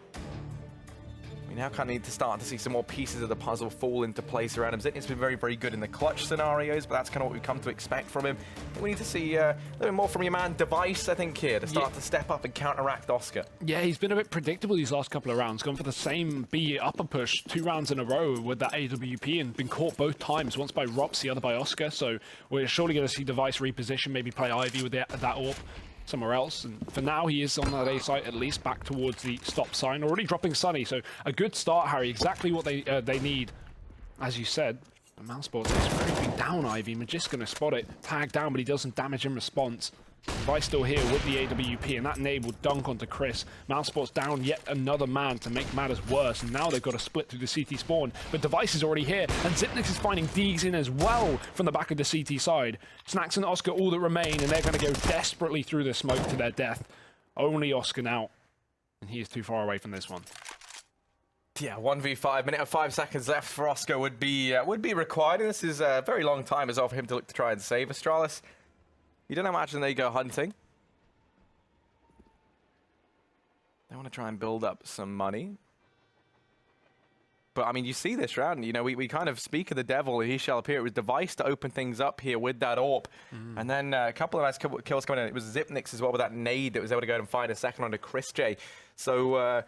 We now kind of need to start to see some more pieces of the puzzle fall into place around him. Zitnik's been very, very good in the clutch scenarios, but that's kind of what we've come to expect from him. We need to see a little bit more from your man Device, I think, here to start to step up and counteract Oscar. Yeah, he's been a bit predictable these last couple of rounds. Gone for the same B upper push 2 rounds in a row with that AWP and been caught both times, once by Rops, the other by Oscar. So we're surely going to see Device reposition, maybe play Ivy with that AWP somewhere else, and for now he is on that A site, at least back towards the stop sign, already dropping Sunny. So a good start, Harry, exactly what they need, as you said. But mousesports is creeping down Ivy. Magisk gonna spot it, tag down, but he does some damage in response. Device still here with the AWP, and that nade will dunk onto Chris. Mousesports down yet another man to make matters worse, and now they've got to split through the CT spawn. But Device is already here, and Zitnik is finding Deegs in as well from the back of the CT side. Snacks and Oscar all that remain, and they're going to go desperately through the smoke to their death. Only Oscar now, and he is too far away from this one. Yeah, 1v5, minute of 5 seconds left for Oscar would be required, and this is a very long time as well for him to look to try and save Astralis. You don't imagine they go hunting. They want to try and build up some money. But, I mean, you see this round, we kind of speak of the devil, and he shall appear. It was Device to open things up here with that AWP. And then a couple of nice kills coming in. It was Zipnik's as well with that nade that was able to go and find a second onto Chris J. So,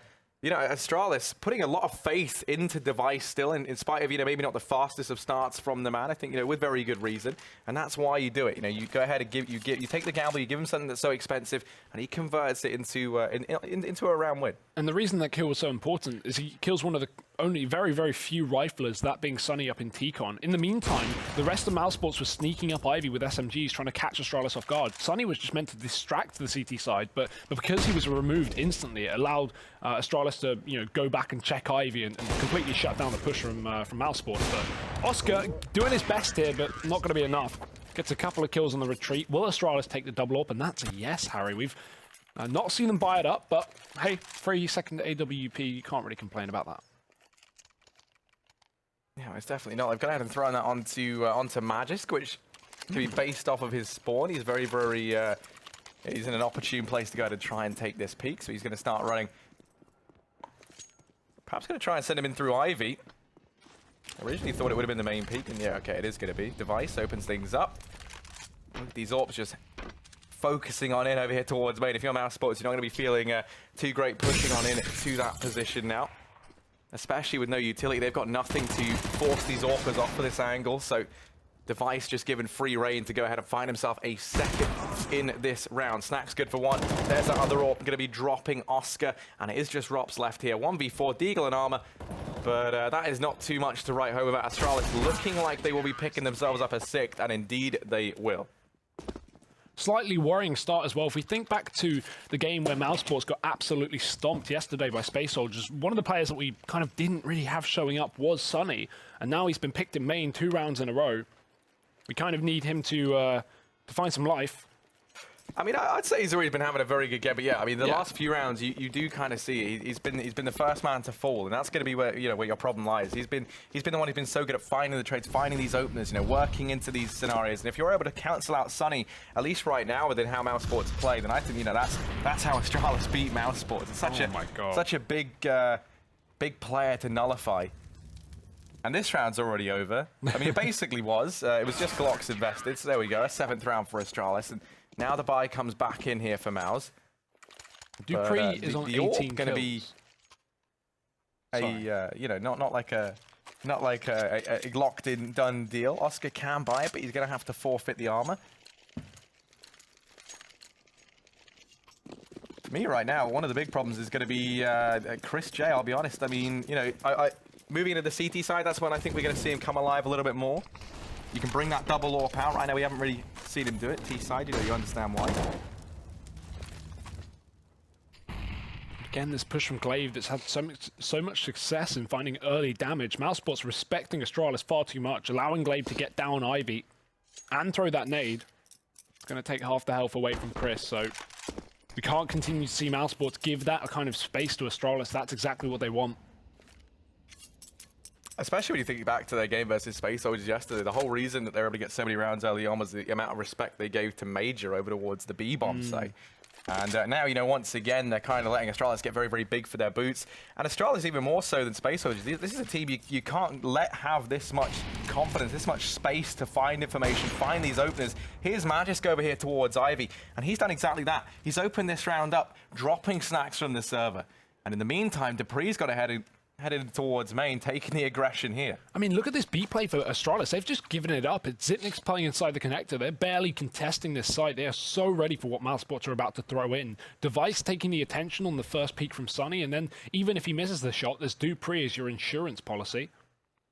Astralis putting a lot of faith into Device still, in spite of, maybe not the fastest of starts from the man. I think, with very good reason. And that's why you do it. You go ahead and you take the gamble, you give him something that's so expensive, and he converts it into a round win. And the reason that kill was so important is he kills one of the only very few riflers, that being Sunny up in T-Con. In the meantime, the rest of mousesports was sneaking up Ivy with SMGs, trying to catch Astralis off guard. Sunny was just meant to distract the CT side, but because he was removed instantly, it allowed Astralis to, you know, go back and check Ivy and completely shut down the push from mousesports. But Oscar doing his best here, but not going to be enough. Gets a couple of kills on the retreat. Will Astralis take the double AWP? And that's a yes, Harry. We've not seen them buy it up, but hey, 3-second AWP, you can't really complain about that. Yeah, it's definitely not. I've gone ahead and thrown that onto Magisk, which can be based off of his spawn. He's very, he's in an opportune place to go ahead and try and take this peak, so he's going to start running. Perhaps going to try and send him in through Ivy. Originally thought it would have been the main peak, and yeah, okay, it is going to be. Device opens things up. Look at these AWPs just focusing on in over here towards main. If you're mousesports, you're not going to be feeling too great pushing on in to that position now. Especially with no utility, they've got nothing to force these AWPers off for this angle, so Device just given free reign to go ahead and find himself a second in this round. Snack's good for one. There's that other AWP going to be dropping Oscar, and it is just Rops left here. 1v4, Deagle and Armor, but that is not too much to write home about. Astralis looking like they will be picking themselves up a sixth, and indeed they will. Slightly worrying start as well. If we think back to the game where mousesports got absolutely stomped yesterday by Space Soldiers, one of the players that we kind of didn't really have showing up was Sunny, and now he's been picked in main 2 rounds in a row. We kind of need him to find some life. I mean, I'd say he's already been having a very good game, but yeah, I mean, the last few rounds, you do kind of see he's been the first man to fall, and that's going to be where where your problem lies. He's been the one who's been so good at finding the trades, finding these openers, working into these scenarios. And if you're able to cancel out Sunny, at least right now within how mousesports play, then I think that's how Astralis beat mousesports. It's such a big player to nullify. And this round's already over. I mean, it basically was. It was just Glocks invested, so there we go. A 7th round for Astralis. And now the buy comes back in here for Mouse. Dupree is on 18 going to be a, not like a locked in done deal. Oscar can buy it, but he's going to have to forfeit the armor. For me right now, one of the big problems is going to be Chris J, I'll be honest. I mean, moving into the CT side, that's when I think we're going to see him come alive a little bit more. You can bring that double AWP out. Right now, we haven't really seen him do it. T side, you understand why. Again, this push from Glaive that's had so much success in finding early damage. mousesports respecting Astralis far too much, allowing Glaive to get down Ivy and throw that nade. It's going to take half the health away from Chris, so we can't continue to see mousesports give that a kind of space to Astralis. That's exactly what they want. Especially when you think back to their game versus Space Soldiers yesterday, the whole reason that they were able to get so many rounds early on was the amount of respect they gave to Major over towards the B-bomb site. And now, once again, they're kind of letting Astralis get very, very big for their boots. And Astralis even more so than Space Soldiers. This is a team you can't let have this much confidence, this much space to find information, find these openers. Here's Magisk over here towards Ivy, and he's done exactly that. He's opened this round up, dropping snacks from the server. And in the meantime, Dupree's got headed towards main, taking the aggression here. I mean, look at this B play for Astralis. They've just given it up. It's Zipnik's playing inside the connector. They're barely contesting this site. They are so ready for what mousesports are about to throw in. Device taking the attention on the first peek from Sunny, and then even if he misses the shot, there's Dupree as your insurance policy.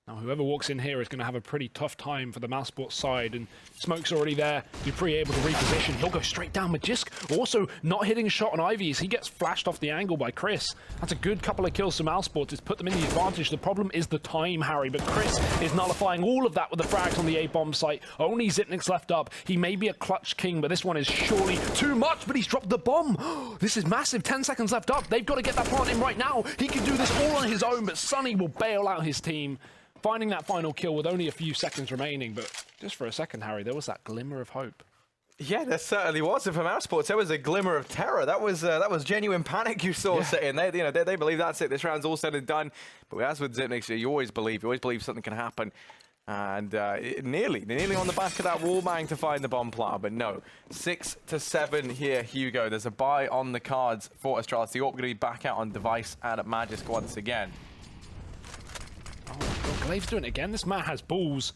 Now, whoever walks in here is going to have a pretty tough time for the mousesports side, and Smoke's already there. Dupree able to reposition. He'll go straight down. Magisk also not hitting a shot on Ivy as he gets flashed off the angle by Chris. That's a good couple of kills for mousesports. It's put them in the advantage. The problem is the time, Harry, but Chris is nullifying all of that with the frags on the A-bomb site. Only Zipnik's left up. He may be a clutch king, but this one is surely too much, but he's dropped the bomb. This is massive. 10 seconds left up. They've got to get that plant in right now. He can do this all on his own, but Sunny will bail out his team. Finding that final kill with only a few seconds remaining, but just for a second, Harry, there was that glimmer of hope. Yeah, there certainly was. And for mousesports, there was a glimmer of terror. That was genuine panic you saw set in. They believe that's it. This round's all said and done. But as with Zipnik, you always believe something can happen. And nearly on the back of that wall bang to find the bomb planter, but no. 6-7 here, Hugo. There's a buy on the cards for Astralis. The AWP going to be back out on Device and at Magisk once again. Oh my god, Glaive's doing it again. This man has balls.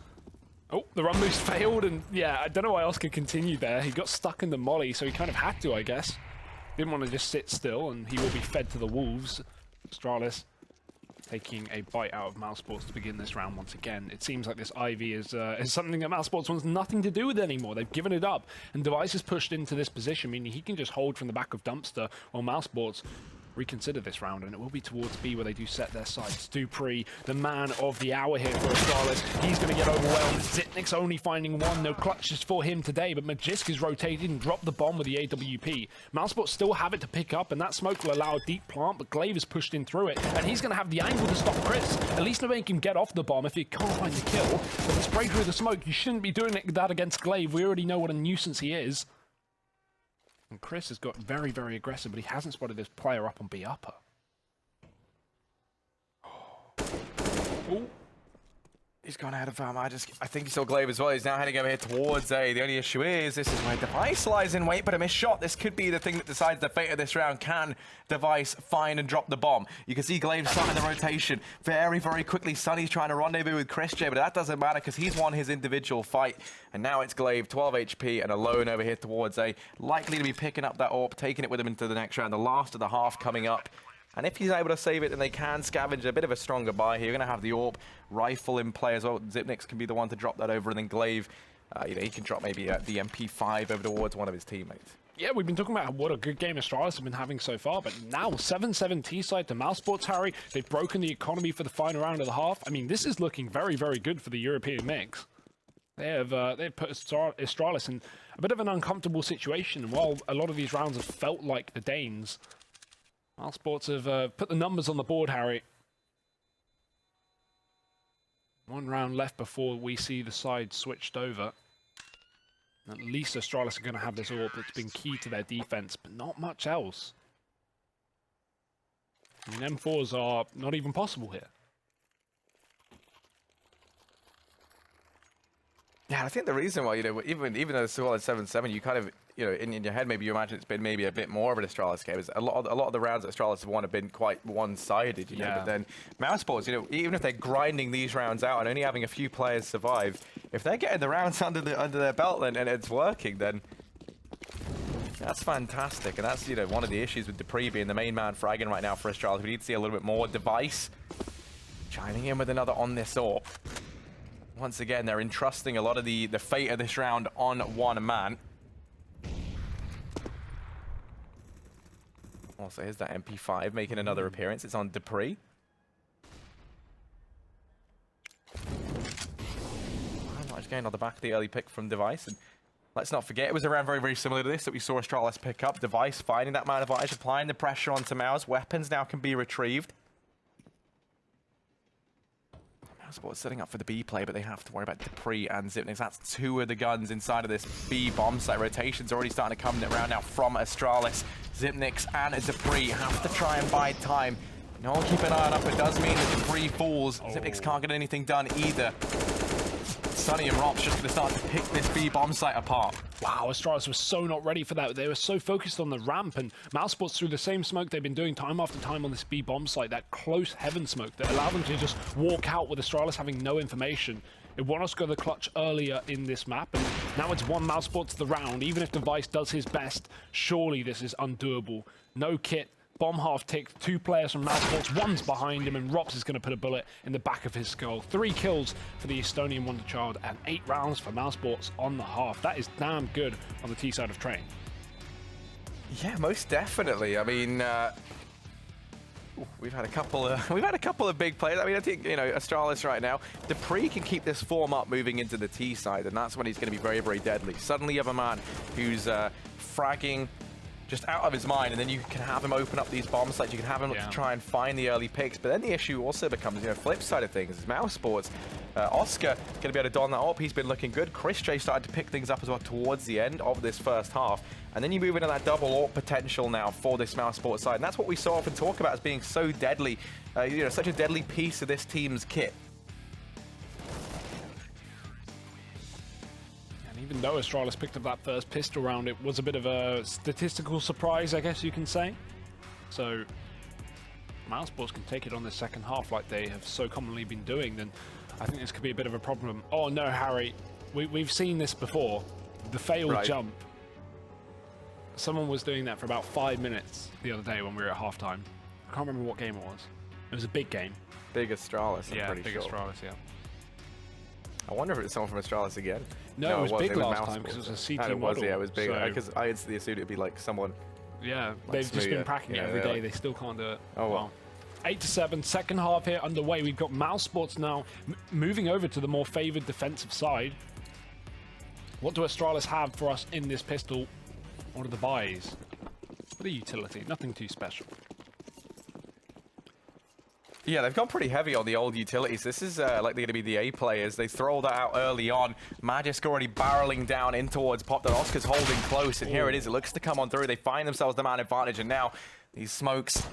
Oh, the run boost failed, and yeah, I don't know why Oscar continued there. He got stuck in the molly, so he kind of had to, I guess. Didn't want to just sit still, and he will be fed to the wolves. Astralis taking a bite out of mousesports to begin this round once again. It seems like this Ivy is something that mousesports wants nothing to do with anymore. They've given it up, and Device is pushed into this position, meaning he can just hold from the back of Dumpster while mousesports reconsider this round, and it will be towards B where they do set their sights. Dupree, the man of the hour here for Astralis, he's going to get overwhelmed. Zipnik's only finding one, no clutches for him today, but Magisk is rotated and dropped the bomb with the AWP. Mousesports still have it to pick up, and that smoke will allow a deep plant, but Glaive is pushed in through it, and he's going to have the angle to stop Chris, at least to make him get off the bomb if he can't find the kill. But the spray through the smoke, you shouldn't be doing that against Glaive. We already know what a nuisance he is. And Chris has got very, very aggressive, but he hasn't spotted this player up on B upper. Ooh. He's gone ahead of him. I think he saw Glaive as well. He's now heading over here towards A. The only issue is this is where Device lies in wait, but a missed shot. This could be the thing that decides the fate of this round. Can Device find and drop the bomb? You can see Glaive starting the rotation very, very quickly. Sunny's trying to rendezvous with Chris J, but that doesn't matter because he's won his individual fight. And now it's Glaive, 12 HP and alone over here towards A. Likely to be picking up that AWP, taking it with him into the next round. The last of the half coming up. And if he's able to save it, then they can scavenge a bit of a stronger buy here. You're going to have the AWP rifle in play as well. Zipnix can be the one to drop that over, and then Glaive, you know, he can drop maybe the MP5 over towards one of his teammates. Yeah, we've been talking about what a good game Astralis have been having so far, but now 7-7 T-side to mousesports, Harry. They've broken the economy for the final round of the half. I mean, this is looking very, very good for the European mix. They've put Astralis in a bit of an uncomfortable situation, and while a lot of these rounds have felt like the Danes, mousesports have put the numbers on the board, Harry. One round left before we see the side switched over. At least Astralis are going to have this AWP that's been key to their defense, but not much else. I mean, M4s are not even possible here. Yeah, I think the reason why, you know, even though it's still at 7-7, you kind of, you know, in your head, maybe you imagine it's been maybe a bit more of an Astralis game. A lot of the rounds that Astralis have won have been quite one-sided, you know. But then mousesports, you know, even if they're grinding these rounds out and only having a few players survive, if they're getting the rounds under their belt and it's working, then that's fantastic. And that's, you know, one of the issues with Dupree being the main man fragging right now for Astralis. We need to see a little bit more. Device chiming in with another on this AWP. Once again, they're entrusting a lot of the fate of this round on one man. Also, here's that MP5 making another appearance. It's on Dupree. Nice gain on the back of the early pick from Device. And let's not forget, it was a round very, very similar to this that we saw Astralis pick up. Device finding that man advantage, applying the pressure onto Mouse. Weapons now can be retrieved. Mousesports setting up for the B play, but they have to worry about Dupree and Zipnix. That's two of the guns inside of this B bomb site. Rotation's already starting to come around now from Astralis. Zipnix and Dupree have to try and buy time. No one keep an eye on up. It does mean that Dupree falls. Zipnix can't get anything done either. Sunny and Rob's just going to start to pick this B bomb site apart. Wow, Astralis was so not ready for that. They were so focused on the ramp, and mousesports through the same smoke they've been doing time after time on this B bomb site, that close heaven smoke that allowed them to just walk out with Astralis having no information. It won us go the clutch earlier in this map, and now it's one mousesports to the round. Even if Device does his best, surely this is undoable. No kit. Bomb half ticked, two players from mousesports, one's behind him, and Rops is going to put a bullet in the back of his skull. 3 kills for the Estonian wonder child, and 8 rounds for mousesports on the half. That is damn good on the T side of Train. Yeah, most definitely. I mean, we've had a couple of big players. I mean, I think, you know, Astralis right now, Dupree can keep this form up moving into the T side, and that's when he's going to be very, very deadly. Suddenly you have a man who's fragging just out of his mind, and then you can have him open up these bomb sites. You can have him to try and find the early picks, but then the issue also becomes, you know, flip side of things is mousesports. Oscar going to be able to don that up. He's been looking good. Chris J started to pick things up as well towards the end of this first half, and then you move into that double AWP potential now for this mousesports side, and that's what we so often talk about as being so deadly, you know, such a deadly piece of this team's kit. Even though Astralis picked up that first pistol round, it was a bit of a statistical surprise, I guess you can say. So, mousesports can take it on the second half like they have so commonly been doing, then I think this could be a bit of a problem. Oh no, Harry, we've seen this before. The failed jump. Someone was doing that for about 5 minutes the other day when we were at halftime. I can't remember what game it was. It was a big game. Big Astralis, I'm Yeah, pretty big sure. Astralis, yeah. I wonder if it's someone from Astralis again. No, it was big wasn't. last Mouse time because it was a Sports. CT And it was, model. yeah, it was big. so- Because I instantly assumed it'd be like someone. Yeah, Like they've just been Smoothie. practicing it Yeah, every they're day. like- They still can't do it. Oh, well. 8-7, second half here underway. We've got mousesports now moving over to the more favored defensive side. What do Astralis have for us in this pistol? What are the buys? What a utility, nothing too special. Yeah, they've gone pretty heavy on the old utilities. This is like they're going to be the A players. They throw that out early on. Magisk already barreling down in towards Pop. Oscar's holding close, and here it is. It looks to come on through. They find themselves the man advantage, and now these smokes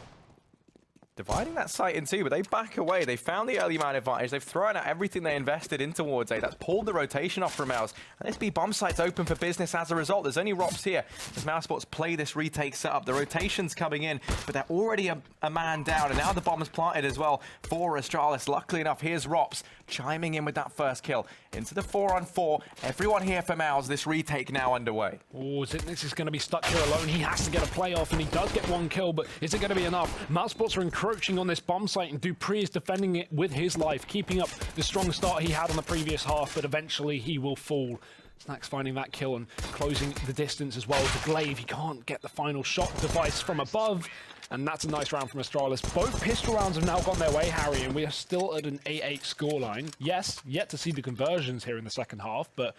dividing that site in two, but they back away. They found the early man advantage. They've thrown out everything they invested in towards A. That's pulled the rotation off from Mouse. And this B bomb site's open for business as a result. There's only Rops here as mousesports play this retake setup. The rotation's coming in, but they're already a man down. And now the bomb's planted as well for Astralis. Luckily enough, here's Rops chiming in with that first kill. Into the 4-on-4. Everyone here for Mouse. This retake now underway. Oh, Zitnix is going to be stuck here alone. He has to get a play off, and he does get one kill, but is it going to be enough? Mousesports are encroaching on this bomb site, and Dupree is defending it with his life, keeping up the strong start he had on the previous half, but eventually he will fall. Snacks finding that kill and closing the distance as well. To Glaive, he can't get the final shot device from above, and that's a nice round from Astralis. Both pistol rounds have now gone their way, Harry, and we are still at an 8-8 scoreline. Yes, yet to see the conversions here in the second half, but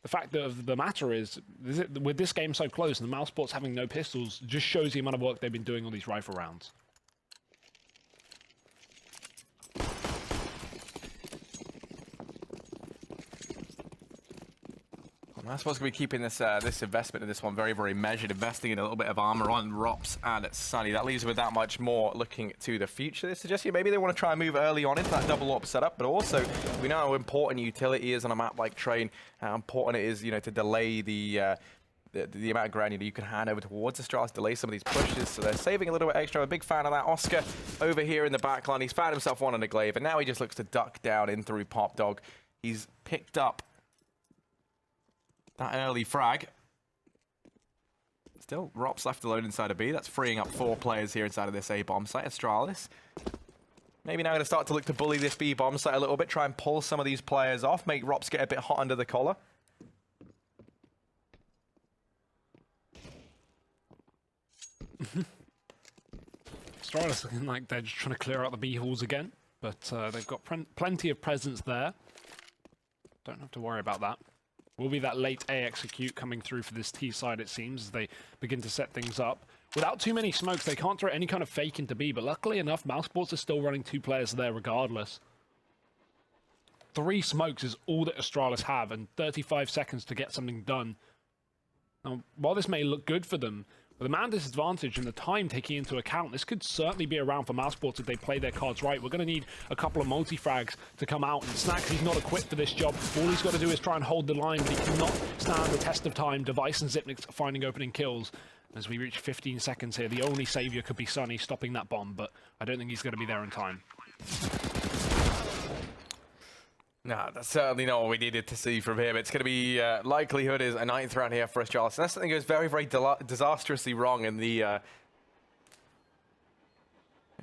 the fact of the matter is, with this game so close and the mousesports having no pistols, just shows the amount of work they've been doing on these rifle rounds. I'm supposed to be keeping this this investment in this one very, very measured, investing in a little bit of armor on Rops and Sunny. That leaves with that much more looking to the future. This suggests maybe they want to try and move early on into that double AWP setup, but also we know how important utility is on a map like Train, how important it is, to delay the amount of ground you can hand over towards Astralis, delay some of these pushes, so they're saving a little bit extra. I'm a big fan of that. Oscar over here in the back line, he's found himself one on a Glaive, and now he just looks to duck down in through Pop Dog. He's picked up that early frag. Still, Rops left alone inside of B. That's freeing up 4 players here inside of this A bomb site. Astralis maybe now going to start to look to bully this B bomb site a little bit, try and pull some of these players off, make Rops get a bit hot under the collar. Astralis looking like they're just trying to clear out the B halls again, but they've got plenty of presence there. Don't have to worry about that. Will be that late A execute coming through for this T side, it seems, as they begin to set things up. Without too many smokes, they can't throw any kind of fake into B, but luckily enough, mousesports are still running 2 players there regardless. 3 smokes is all that Astralis have, and 35 seconds to get something done. Now, while this may look good for them, with the man disadvantage and the time taking into account, this could certainly be around for mousesports if they play their cards right. We're going to need a couple of multi-frags to come out, and Snacks, he's not equipped for this job. All he's got to do is try and hold the line, but he cannot stand the test of time. Device and Zipnik finding opening kills. As we reach 15 seconds here, the only savior could be Sunny stopping that bomb, but I don't think he's going to be there in time. No, that's certainly not what we needed to see from him. It's going to be, likelihood is a 9th round here for Astralis. Unless something goes very, very disastrously wrong in the... I'd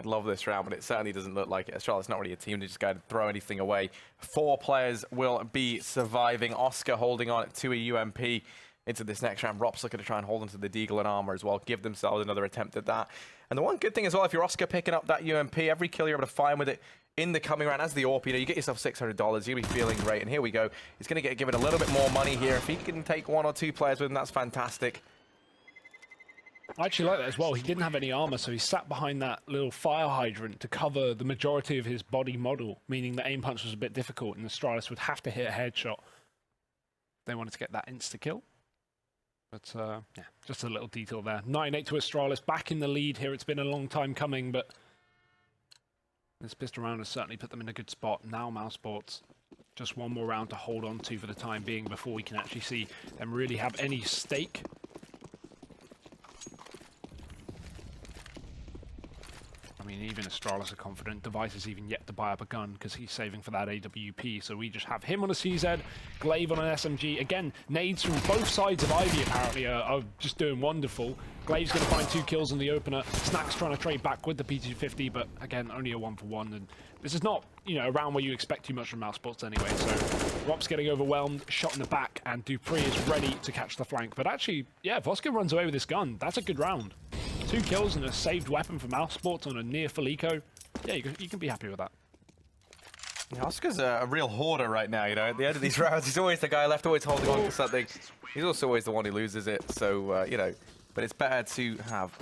love this round, but it certainly doesn't look like it. Astralis not really a team to just go to throw anything away. 4 players will be surviving. Oscar holding on to a UMP into this next round. Rops looking to try and hold onto the Deagle and armor as well, give themselves another attempt at that. And the one good thing as well, if you're Oscar picking up that UMP, every kill you're able to find with it in the coming round as the AWP, you get yourself $600, you'll be feeling great. And here we go. He's going to get given a little bit more money here. If he can take 1 or 2 players with him, that's fantastic. I actually like that as well. He didn't have any armor, so he sat behind that little fire hydrant to cover the majority of his body model, meaning the aim punch was a bit difficult, and Astralis would have to hit a headshot. They wanted to get that insta-kill. But, yeah, just a little detail there. 9-8 to Astralis, back in the lead here. It's been a long time coming, but this pistol round has certainly put them in a good spot. Now mousesports, just 1 more round to hold on to for the time being before we can actually see them really have any stake. I mean, mean, even Astralis are confident. Device is even yet to buy up a gun because he's saving for that AWP. So we just have him on a CZ, Glaive on an SMG. Again, nades from both sides of Ivy apparently are just doing wonderful. Glaive's going to find 2 kills in the opener. Snack's trying to trade back with the P250, but again, only a 1-for-1. And this is not, you know, a round where you expect too much from mousesports anyway. So Rop's getting overwhelmed, shot in the back, and Dupree is ready to catch the flank. But actually, yeah, Voska runs away with this gun. That's a good round. 2 kills and a saved weapon for mousesports on a near full eco. Yeah, you can be happy with that. Yeah, Oscar's a real hoarder right now, you know. At the end of these rounds, he's always the guy left, always holding on to something. He's also always the one who loses it, so, you know. But it's better to have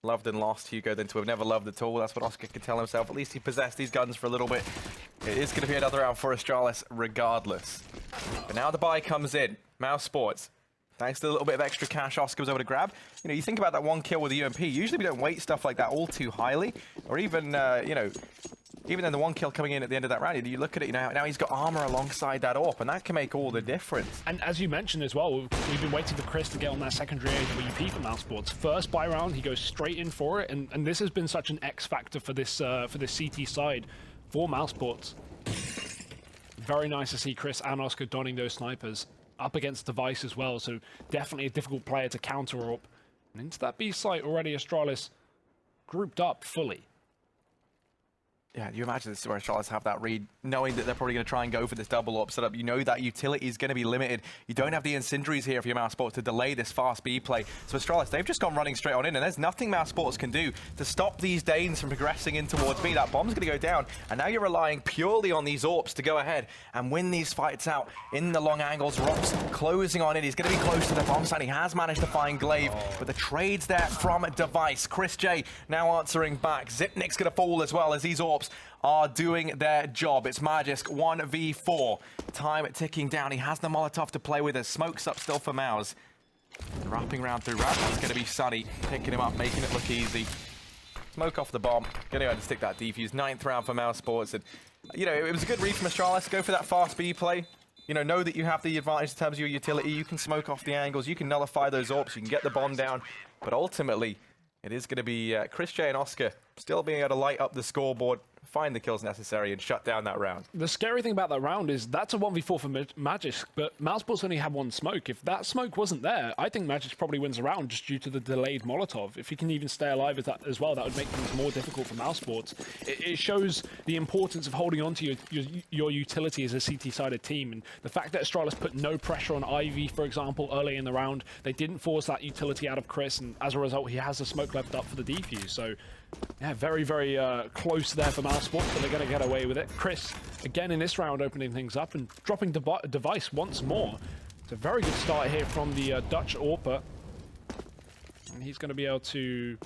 loved and lost Hugo than to have never loved at all. That's what Oscar can tell himself. At least he possessed these guns for a little bit. It is going to be another round for Astralis regardless. But now the buy comes in. mousesports. Thanks to a little bit of extra cash Oscar was able to grab. You know, you think about that 1 kill with the UMP. Usually we don't weight stuff like that all too highly. Or even, you know, even then the 1 kill coming in at the end of that round, you look at it, you know, now he's got armor alongside that AWP, and that can make all the difference. And as you mentioned as well, we've been waiting for Chris to get on that secondary AWP for mousesports. First buy round, he goes straight in for it, and this has been such an X factor for this CT side for mousesports. Very nice to see Chris and Oscar donning those snipers up against Device as well, so definitely a difficult player to counter AWP. And into that B site already, Astralis grouped up fully. Yeah, you imagine this is where Astralis have that read, knowing that they're probably going to try and go for this double up setup. You know that utility is going to be limited. You don't have the incendiaries here for your mousesports to delay this fast B play. So Astralis, they've just gone running straight on in, and there's nothing mousesports can do to stop these Danes from progressing in towards B. That bomb's going to go down, and now you're relying purely on these AWPs to go ahead and win these fights out in the long angles. Rob's closing on in. He's going to be close to the bomb site. He has managed to find Glaive, but the trade's there from Device. Chris J now answering back. Zipnik's going to fall as well as these AWPs are doing their job. It's Magisk 1v4. Time ticking down. He has the Molotov to play with. There's smokes up still for Mouse. Wrapping round through ramp. It's going to be Sunny picking him up, making it look easy. Smoke off the bomb. Going to go ahead and stick that defuse. 9th round for mousesports. And, you know, it was a good read from Astralis. Go for that fast B play. You know that you have the advantage in terms of your utility. You can smoke off the angles. You can nullify those AWPs. You can get the bomb down. But ultimately, it is going to be Chris J and Oscar still being able to light up the scoreboard, find the kills necessary, and shut down that round. The scary thing about that round is that's a 1v4 for Magisk, but mousesports only had 1 smoke. If that smoke wasn't there, I think Magisk probably wins the round just due to the delayed Molotov. If he can even stay alive as well, that would make things more difficult for mousesports. It shows the importance of holding on to your utility as a CT-sided team, and the fact that Astralis put no pressure on Ivy, for example, early in the round. They didn't force that utility out of Chris, and as a result, he has the smoke left up for the defuse. So, yeah, very, very close there for mousesports, but they're going to get away with it. Chris, again in this round, opening things up and dropping Device once more. It's a very good start here from the Dutch AWPer. And he's going to be able to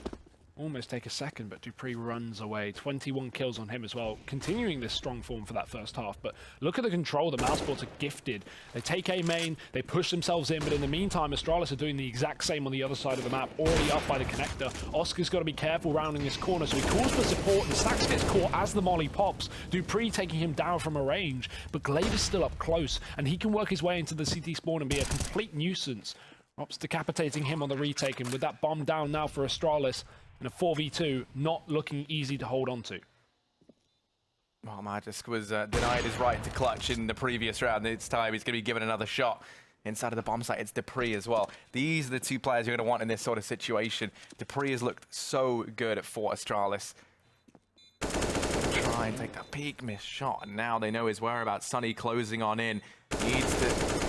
almost take a second, but Dupree runs away. 21 kills on him as well, continuing this strong form for that first half. But look at the control the mousesports are gifted. They take A main, they push themselves in, but in the meantime, Astralis are doing the exact same on the other side of the map, already up by the connector. Oscar's got to be careful rounding this corner, so he calls for support, and Stacks gets caught as the molly pops. Dupree taking him down from a range, but Glaive is still up close, and he can work his way into the CT spawn and be a complete nuisance. Rops decapitating him on the retake, and with that bomb down now for Astralis, in a 4v2, not looking easy to hold on to. Well, Magisk was denied his right to clutch in the previous round. It's time he's going to be given another shot inside of the bomb site. It's Dupree as well. These are the 2 players you're going to want in this sort of situation. Dupree has looked so good for Astralis. Try and take that peak miss shot, and now they know his whereabouts. Sunny closing on in. Needs to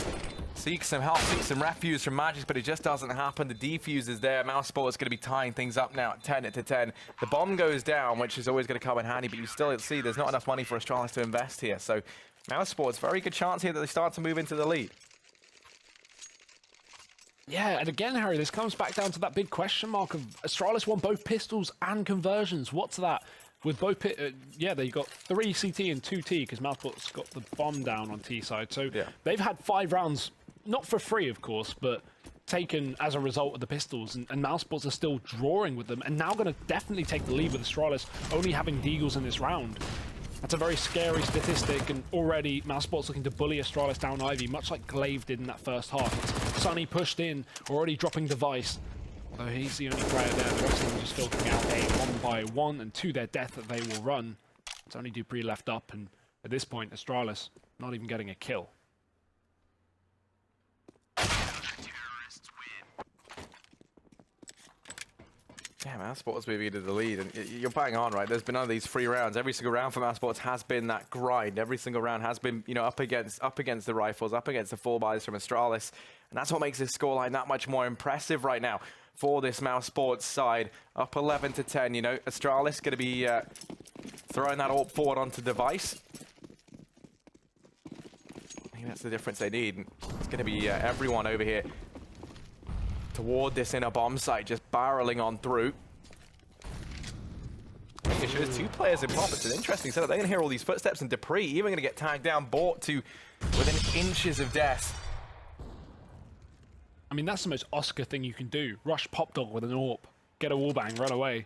seek some help, seek some refuge from Magisk, but it just doesn't happen. The defuse is there. mousesports is going to be tying things up now at 10-10. The bomb goes down, which is always going to come in handy, but you still see there's not enough money for Astralis to invest here. So mousesports, very good chance here that they start to move into the lead. Yeah, and again, Harry, this comes back down to that big question mark of Astralis won both pistols and conversions. What's that? With both, yeah, they got 3 CT and 2 T because mousesports got the bomb down on T side. So yeah, they've had 5 rounds, not for free, of course, but taken as a result of the pistols, and mousesports are still drawing with them, and now going to definitely take the lead with Astralis only having Deagles in this round. That's a very scary statistic, and already mousesports looking to bully Astralis down Ivy, much like Glaive did in that first half. It's Sunny pushed in, already dropping Device. Although he's the only player there, the rest of them just filtering out a 1-by-1, and to their death that they will run. It's only Dupree left up, and at this point, Astralis not even getting a kill. Yeah, mousesports moving into the lead, and you're bang on, right? There's been none of these free rounds. Every single round for mousesports has been that grind. Every single round has been, you know, up against the rifles, up against the full buys from Astralis, and that's what makes this scoreline that much more impressive right now for this mousesports side. Up 11-10, you know, Astralis going to be throwing that AWP forward onto device. I think that's the difference they need. It's going to be everyone over here toward this inner bomb site, just barreling on through. There's 2 players in pop. It's an interesting setup. They're going to hear all these footsteps, and Dupree even going to get tagged down, brought to within inches of death. I mean, that's the most Oscar thing you can do. Rush Pop Dog with an AWP. Get a wallbang, run away.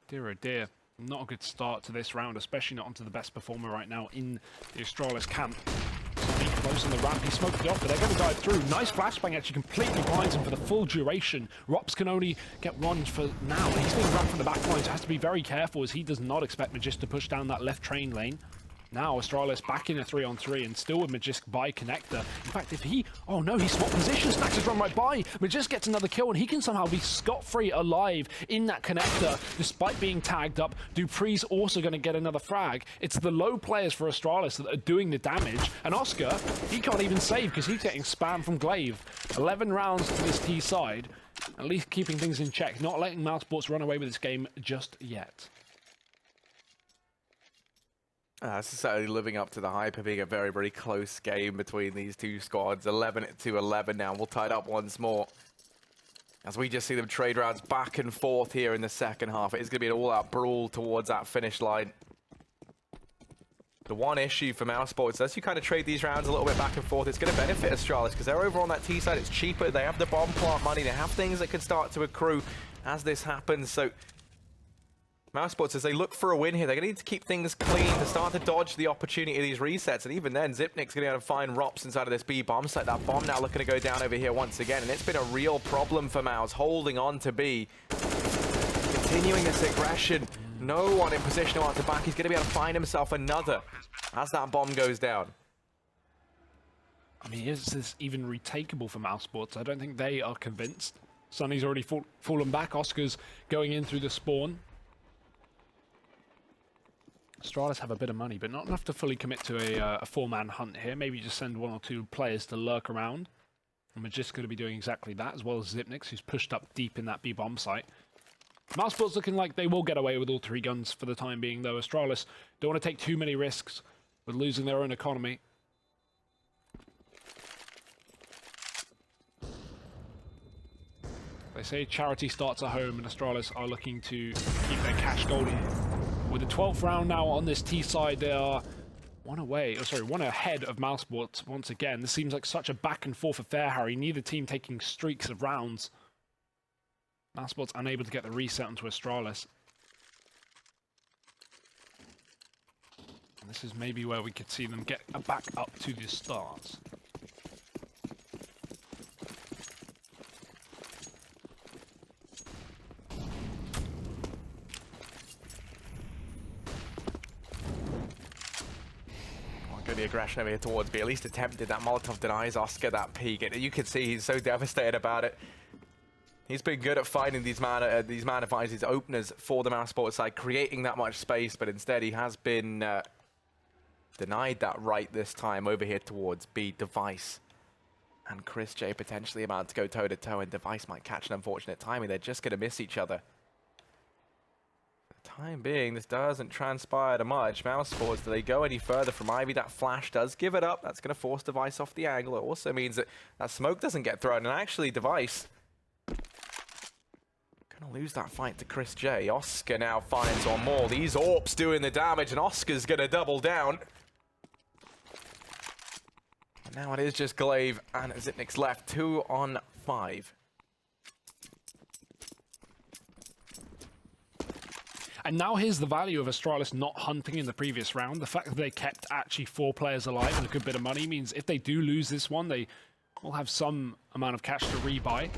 Dear oh dear. Not a good start to this round, especially not onto the best performer right now in the Astralis camp. Close on the ramp, he smoked it off, but they're going to dive through. Nice flashbang, actually completely blinds him for the full duration. Rops can only get one for now, and he's being wrapped from the back line, so has to be very careful as he does not expect Magisk to push down that left train lane. Now Astralis back in a 3-on-3 and still with Magisk by connector. In fact, if he... Oh no, he swapped positions. Snacks has run right by. Magisk gets another kill and he can somehow be scot-free alive in that connector despite being tagged up. Dupree's also going to get another frag. It's the low players for Astralis that are doing the damage. And Oscar, he can't even save because he's getting spam from Glaive. 11 rounds to this T side. At least keeping things in check. Not letting mousesports run away with this game just yet. This is certainly living up to the hype of being a very, very close game between these two squads. 11-11 now. We'll tie it up once more as we just see them trade rounds back and forth here in the second half. It is going to be an all-out brawl towards that finish line. The one issue for mousesports, as you kind of trade these rounds a little bit back and forth, it's going to benefit Astralis because they're over on that T side. It's cheaper. They have the bomb plant money. They have things that could start to accrue as this happens. So mousesports, as they look for a win here, they're going to need to keep things clean to start to dodge the opportunity of these resets. And even then, Zipnik's going to be able to find Rops inside of this B bomb site. That bomb now looking to go down over here once again. And it's been a real problem for Mouse, holding on to B. Continuing this aggression. No one in position to answer back. He's going to be able to find himself another as that bomb goes down. I mean, is this even retakeable for mousesports? I don't think they are convinced. Sunny's already fallen back. Oscar's going in through the spawn. Astralis have a bit of money, but not enough to fully commit to a four-man hunt here. Maybe just send 1 or 2 players to lurk around. And we're just going to be doing exactly that, as well as Zipnix, who's pushed up deep in that B bomb site. mousesports looking like they will get away with all 3 guns for the time being, though. Astralis don't want to take too many risks with losing their own economy. They say charity starts at home, and Astralis are looking to keep their cash golden. With the 12th round now on this T side, they are one ahead of mousesports once again. This seems like such a back and forth affair, Harry. Neither team taking streaks of rounds. mousesports unable to get the reset onto Astralis. And this is maybe where we could see them get back up to the start. The aggression over here towards B, at least attempted. That Molotov denies Oscar that peek. You can see he's so devastated about it. He's been good at finding these man advances, these openers for the mousesports side, creating that much space, but instead he has been denied that right this time over here towards B. Device and Chris J potentially about to go toe-to-toe, and Device might catch an unfortunate timing. They're just going to miss each other. Time being, this doesn't transpire to much. mousesports, do they go any further from Ivy? That flash does give it up. That's going to force Device off the angle. It also means that that smoke doesn't get thrown. And actually, Device going to lose that fight to Chris J. Oscar now finds on more. These AWPs doing the damage, and Oscar's going to double down. And now it is just Glaive and Zipnik's left. 2 on 5. And now here's the value of Astralis not hunting in the previous round. The fact that they kept actually 4 players alive and a good bit of money means if they do lose this one, they will have some amount of cash to rebuy.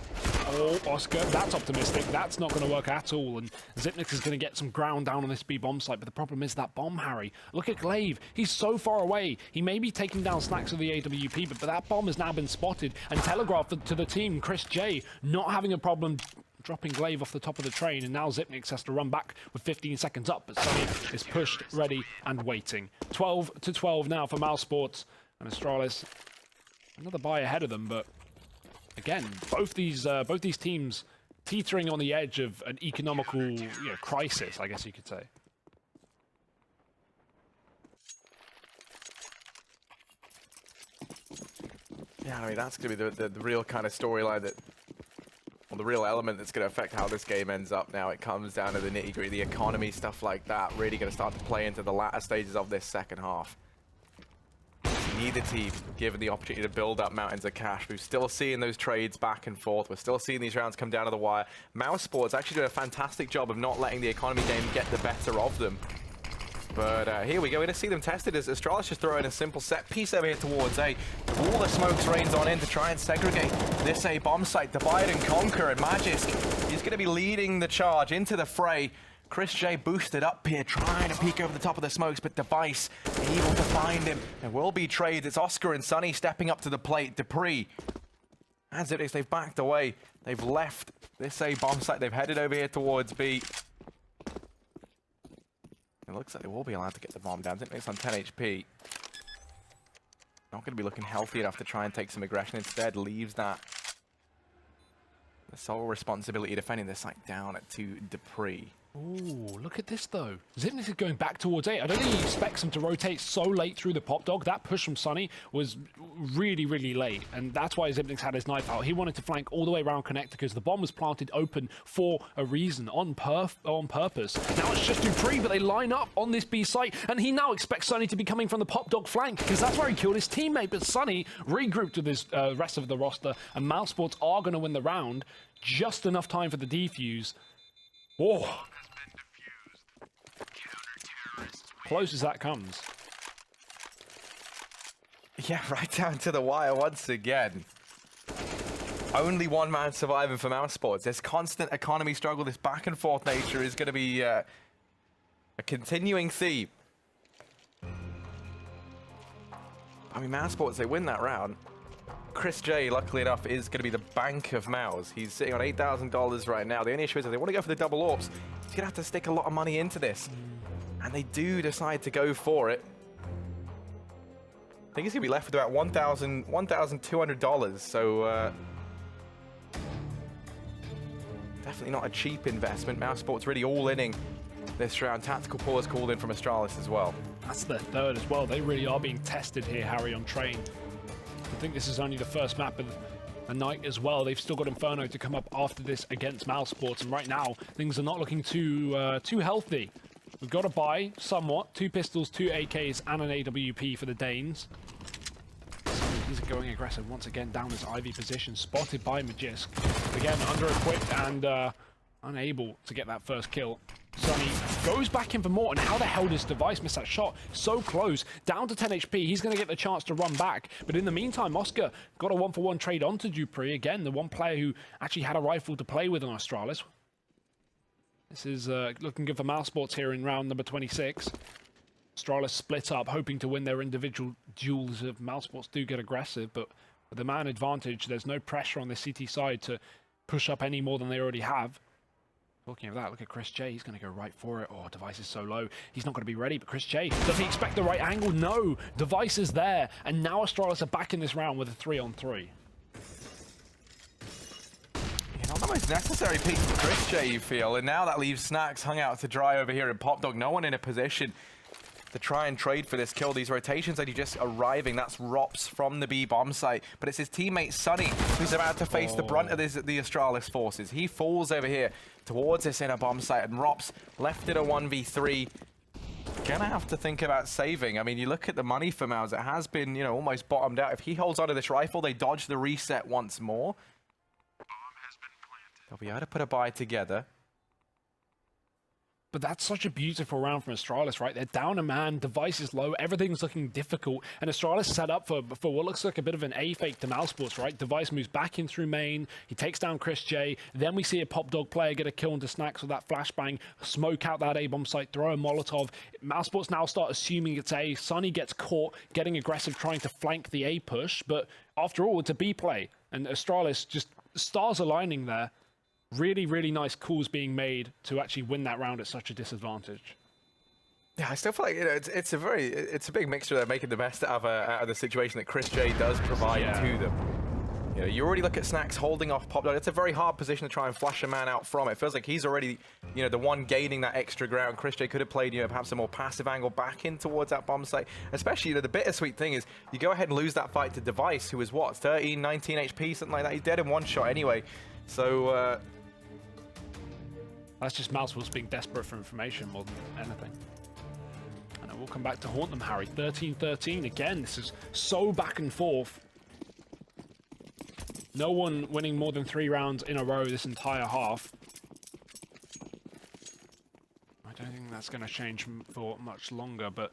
Oh, Oscar, that's optimistic. That's not going to work at all. And Zipnix is going to get some ground down on this B bomb site. But the problem is that bomb, Harry. Look at Glaive. He's so far away. He may be taking down Snacks with the AWP, but that bomb has now been spotted and telegraphed to the team. Chris J not having a problem dropping Glaive off the top of the train, and now Zipnix has to run back with 15 seconds up, but Sunny is pushed, ready, and waiting. 12-12 now for mousesports, and Astralis, another buy ahead of them, but again, both these teams teetering on the edge of an economical crisis, I guess you could say. Yeah, I mean, that's going to be the real kind of storyline that, well, the real element that's going to affect how this game ends up now. It comes down to the nitty-gritty, the economy, stuff like that, really going to start to play into the latter stages of this second half. Neither team given the opportunity to build up mountains of cash. We're still seeing those trades back and forth. We're still seeing these rounds come down to the wire. mousesports actually doing a fantastic job of not letting the economy game get the better of them. But here we go. We're going to see them tested as Astralis just throwing a simple set piece over here towards A. All the smokes rains on in to try and segregate this A bomb site. Divide and conquer, and Magisk is going to be leading the charge into the fray. Chris J boosted up here, trying to peek over the top of the smokes, but Device able to find him. There will be trades. It's Oscar and Sunny stepping up to the plate. Dupree and Zipnix, they've backed away. They've left this A bomb site. They've headed over here towards B. It looks like they will be allowed to get the bomb down. Zipnix on 10 HP. Not going to be looking healthy enough to try and take some aggression. Instead, leaves that the sole responsibility defending the site down to Dupree. Ooh, look at this though. Zipnix is going back towards A. I don't think he expects him to rotate so late through the pop dog. That push from Sunny was really, really late, and that's why Zipnix had his knife out. He wanted to flank all the way around connector because the bomb was planted open for a reason, on purpose. Now it's just Dupree, but they line up on this B site, and he now expects Sunny to be coming from the pop dog flank because that's where he killed his teammate. But Sunny regrouped with his rest of the roster, and mousesports are going to win the round. Just enough time for the defuse. Oh. Close as that comes. Yeah, right down to the wire once again. Only one man surviving for mousesports. This constant economy struggle, this back and forth nature is going to be a continuing theme. I mean, mousesports, they win that round. Chris J, luckily enough, is going to be the bank of Mouse. He's sitting on $8,000 right now. The only issue is if they want to go for the double AWPs, he's going to have to stick a lot of money into this. And they do decide to go for it. I think he's going to be left with about $1,200. So, definitely not a cheap investment. mousesports really all-inning this round. Tactical pause called in from Astralis as well. That's their third as well. They really are being tested here, Harry, on train. I think this is only the first map of the night as well. They've still got Inferno to come up after this against mousesports, and right now things are not looking too healthy. We've got to buy somewhat. 2 pistols, 2 AKs, and an AWP for the Danes. So he's going aggressive once again down his Ivy position, spotted by Magisk. Again, under-equipped and unable to get that first kill. Sunny goes back in for more, and how the hell does Device miss that shot? So close, down to 10 HP. He's going to get the chance to run back, but in the meantime, Oscar got a 1-for-1 trade onto Dupree. Again, the one player who actually had a rifle to play with on Astralis. This is looking good for mousesports here in round number 26. Astralis split up, hoping to win their individual duels. If mousesports do get aggressive, but with the man advantage, there's no pressure on the CT side to push up any more than they already have. Talking of that, look at Chris J. He's going to go right for it. Oh, Device is so low. He's not going to be ready, but Chris J, does he expect the right angle? No. Device is there, and now Astralis are back in this round with a 3-on-3. Not the most necessary piece for Chris J, you feel, and now that leaves Snacks hung out to dry over here in Pop Dog. No one in a position to try and trade for this kill. These rotations are just arriving. That's Rops from the B bomb site, but it's his teammate Sunny who's about to face the brunt of the Astralis forces. He falls over here towards this inner bomb site, and Rops left it a 1v3. Gonna have to think about saving. I mean, you look at the money for Mouse, it has been, almost bottomed out. If he holds onto this rifle, they dodge the reset once more. They'll be able to put a buy together. But that's such a beautiful round from Astralis, right? They're down a man, device is low, everything's looking difficult, and Astralis set up for what looks like a bit of an A fake to mousesports, right? Device moves back in through main, he takes down Chris J, then we see a Pop Dog player get a kill into Snacks with that flashbang, smoke out that A bomb site, throw a Molotov. Mousesports now start assuming it's A. Sunny gets caught, getting aggressive, trying to flank the A push, but after all, it's a B play, and Astralis just stars aligning there. Really, really nice calls being made to actually win that round at such a disadvantage. Yeah, I still feel like it's a big mixture. They're making the best out of the situation that Chris J does provide to them. You already look at Snacks holding off Pop Dog. It's a very hard position to try and flash a man out from. It feels like he's already, the one gaining that extra ground. Chris J could have played, perhaps a more passive angle back in towards that bomb site. Especially, the bittersweet thing is you go ahead and lose that fight to Device, who is what, 13, 19 HP, something like that. He's dead in one shot anyway. So. That's just mousesports being desperate for information more than anything. And we'll come back to haunt them, Harry. 13-13. Again, this is so back and forth. No one winning more than 3 rounds in a row this entire half. I don't think that's going to change for much longer, but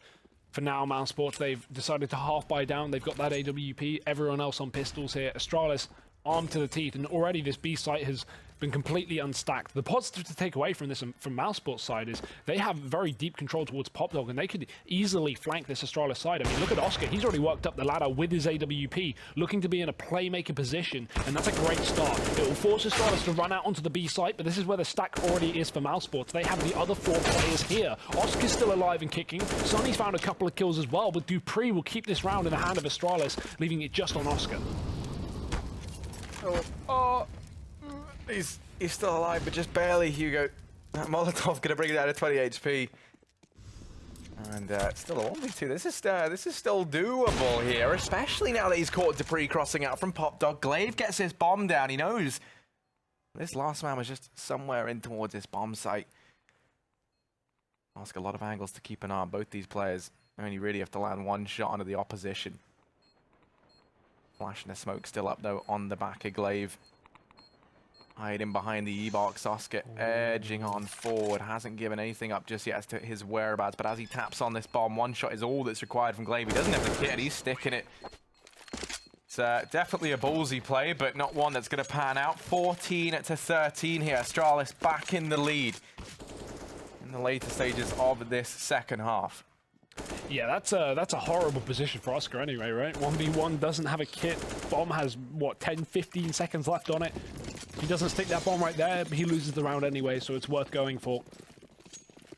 for now, mousesports, they've decided to half buy down. They've got that AWP. Everyone else on pistols here. Astralis armed to the teeth, and already this B site has been completely unstacked. The positive to take away from this, from mousesports' side, is they have very deep control towards Pop Dog, and they could easily flank this Astralis side. I mean, look at Oscar. He's already worked up the ladder with his AWP, looking to be in a playmaker position, and that's a great start. It will force Astralis to run out onto the B site, but this is where the stack already is for mousesports. They have the other 4 players here. Oscar's still alive and kicking. Sonny's found a couple of kills as well, but Dupree will keep this round in the hand of Astralis, leaving it just on Oscar. He's still alive, but just barely, Hugo. That Molotov gonna bring it down to 20 HP. And still a 1v2. This is still doable here, especially now that he's caught Dupree crossing out from Pop Dog. Glaive gets his bomb down. He knows this last man was just somewhere in towards this bomb site. Ask a lot of angles to keep an eye on both these players. I mean, you really have to land one shot onto the opposition. Flash and the smoke still up though on the back of Glaive. Hiding behind the E-box. Oscar edging on forward. Hasn't given anything up just yet as to his whereabouts, but as he taps on this bomb, one shot is all that's required from Glaive. He doesn't have the kit, he's sticking it. It's definitely a ballsy play, but not one that's going to pan out. 14-13 here. Astralis back in the lead in the later stages of this second half. Yeah, that's a horrible position for Oscar anyway, right? 1v1, doesn't have a kit. Bomb has, what, 10-15 seconds left on it. He doesn't stick that bomb right there, but he loses the round anyway, so it's worth going for.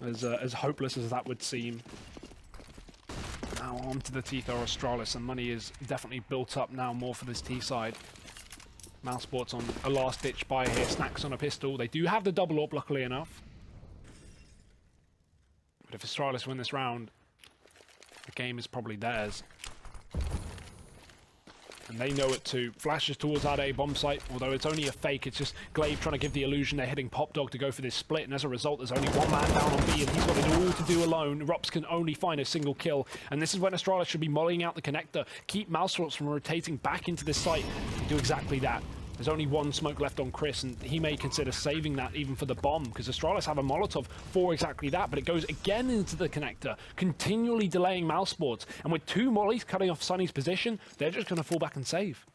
As hopeless as that would seem. Now on to the teeth are Astralis, and money is definitely built up now more for this T side. Mousesports on a last-ditch buy here. Snacks on a pistol. They do have the double AWP, luckily enough. But if Astralis win this round, the game is probably theirs. And they know it too. Flashes towards that A bomb site, although it's only a fake. It's just Glaive trying to give the illusion they're hitting Pop Dog to go for this split, and as a result, there's only one man down on B, and he's got it all to do alone. Rops can only find a single kill, and this is when Astralis should be mollying out the connector, keep mousesports from rotating back into this site, and do exactly that. There's only one smoke left on Chris, and he may consider saving that even for the bomb, because Astralis have a Molotov for exactly that, but it goes again into the connector, continually delaying mousesports. And with 2 mollies cutting off Sunny's position, they're just going to fall back and save.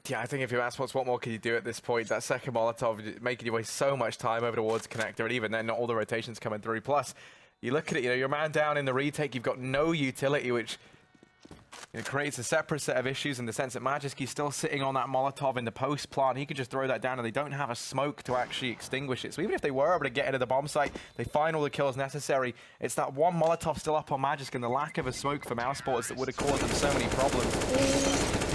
Yeah, I think if you're mousesports, what more can you do at this point? That second Molotov making you waste so much time over towards connector, and even then, not all the rotations coming through. Plus, you look at it, you're a man down in the retake, you've got no utility, which it creates a separate set of issues in the sense that Majewski's still sitting on that Molotov in the post plant. He could just throw that down, and they don't have a smoke to actually extinguish it. So even if they were able to get into the bomb site, they find all the kills necessary. It's that one Molotov still up on Majewski and the lack of a smoke for mousesports that would have caused them so many problems.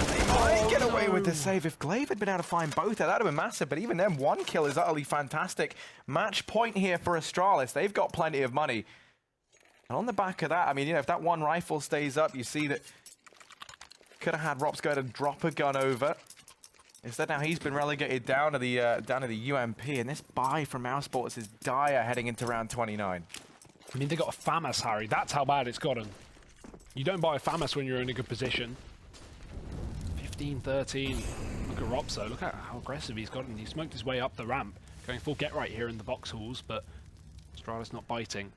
They might get away with the save. If Glaive had been able to find both, that would have been massive. But even then, 1 kill is utterly fantastic. Match point here for Astralis. They've got plenty of money. And on the back of that, I mean, if that one rifle stays up, you see that could have had Rops go to drop a gun over. Instead, now he's been relegated down to the UMP, and this buy from mousesports is dire heading into round 29. I mean, they got a FAMAS, Harry. That's how bad it's gotten. You don't buy a FAMAS when you're in a good position. 15-13. Look at Rops though, look at how aggressive he's gotten. He smoked his way up the ramp, going full get right here in the box halls, but Astralis not biting.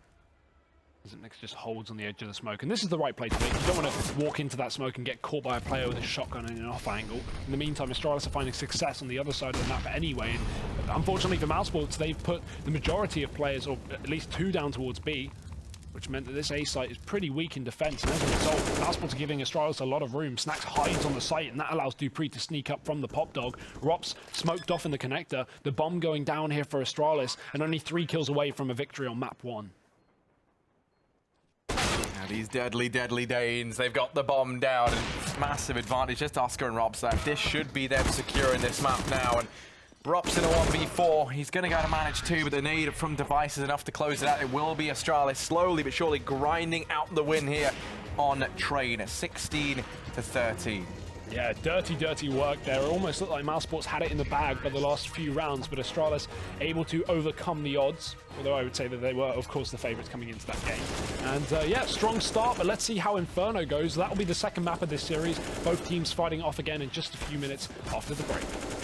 Nix just holds on the edge of the smoke, and this is the right play to make. You don't want to walk into that smoke and get caught by a player with a shotgun in an off angle. In the meantime, Astralis are finding success on the other side of the map anyway, and unfortunately for mousesports, they've put the majority of players, or at least 2 down towards B, which meant that this A site is pretty weak in defense, and as a result, mousesports are giving Astralis a lot of room. Snax hides on the site, and that allows Dupree to sneak up from the pop dog. Rops smoked off in the connector, the bomb going down here for Astralis, and only 3 kills away from a victory on map 1. These deadly, deadly Danes, they've got the bomb down, and massive advantage. Just Oscar and Robs left. This should be them securing this map now, and Robs in a 1v4. He's going to go to manage 2, but the need from Device is enough to close it out. It will be Astralis slowly but surely grinding out the win here on Train, 16-13. Yeah, dirty, dirty work there. It almost looked like mousesports had it in the bag by the last few rounds, but Astralis able to overcome the odds, although I would say that they were, of course, the favourites coming into that game. And yeah, strong start, but let's see how Inferno goes. That will be the second map of this series. Both teams fighting off again in just a few minutes after the break.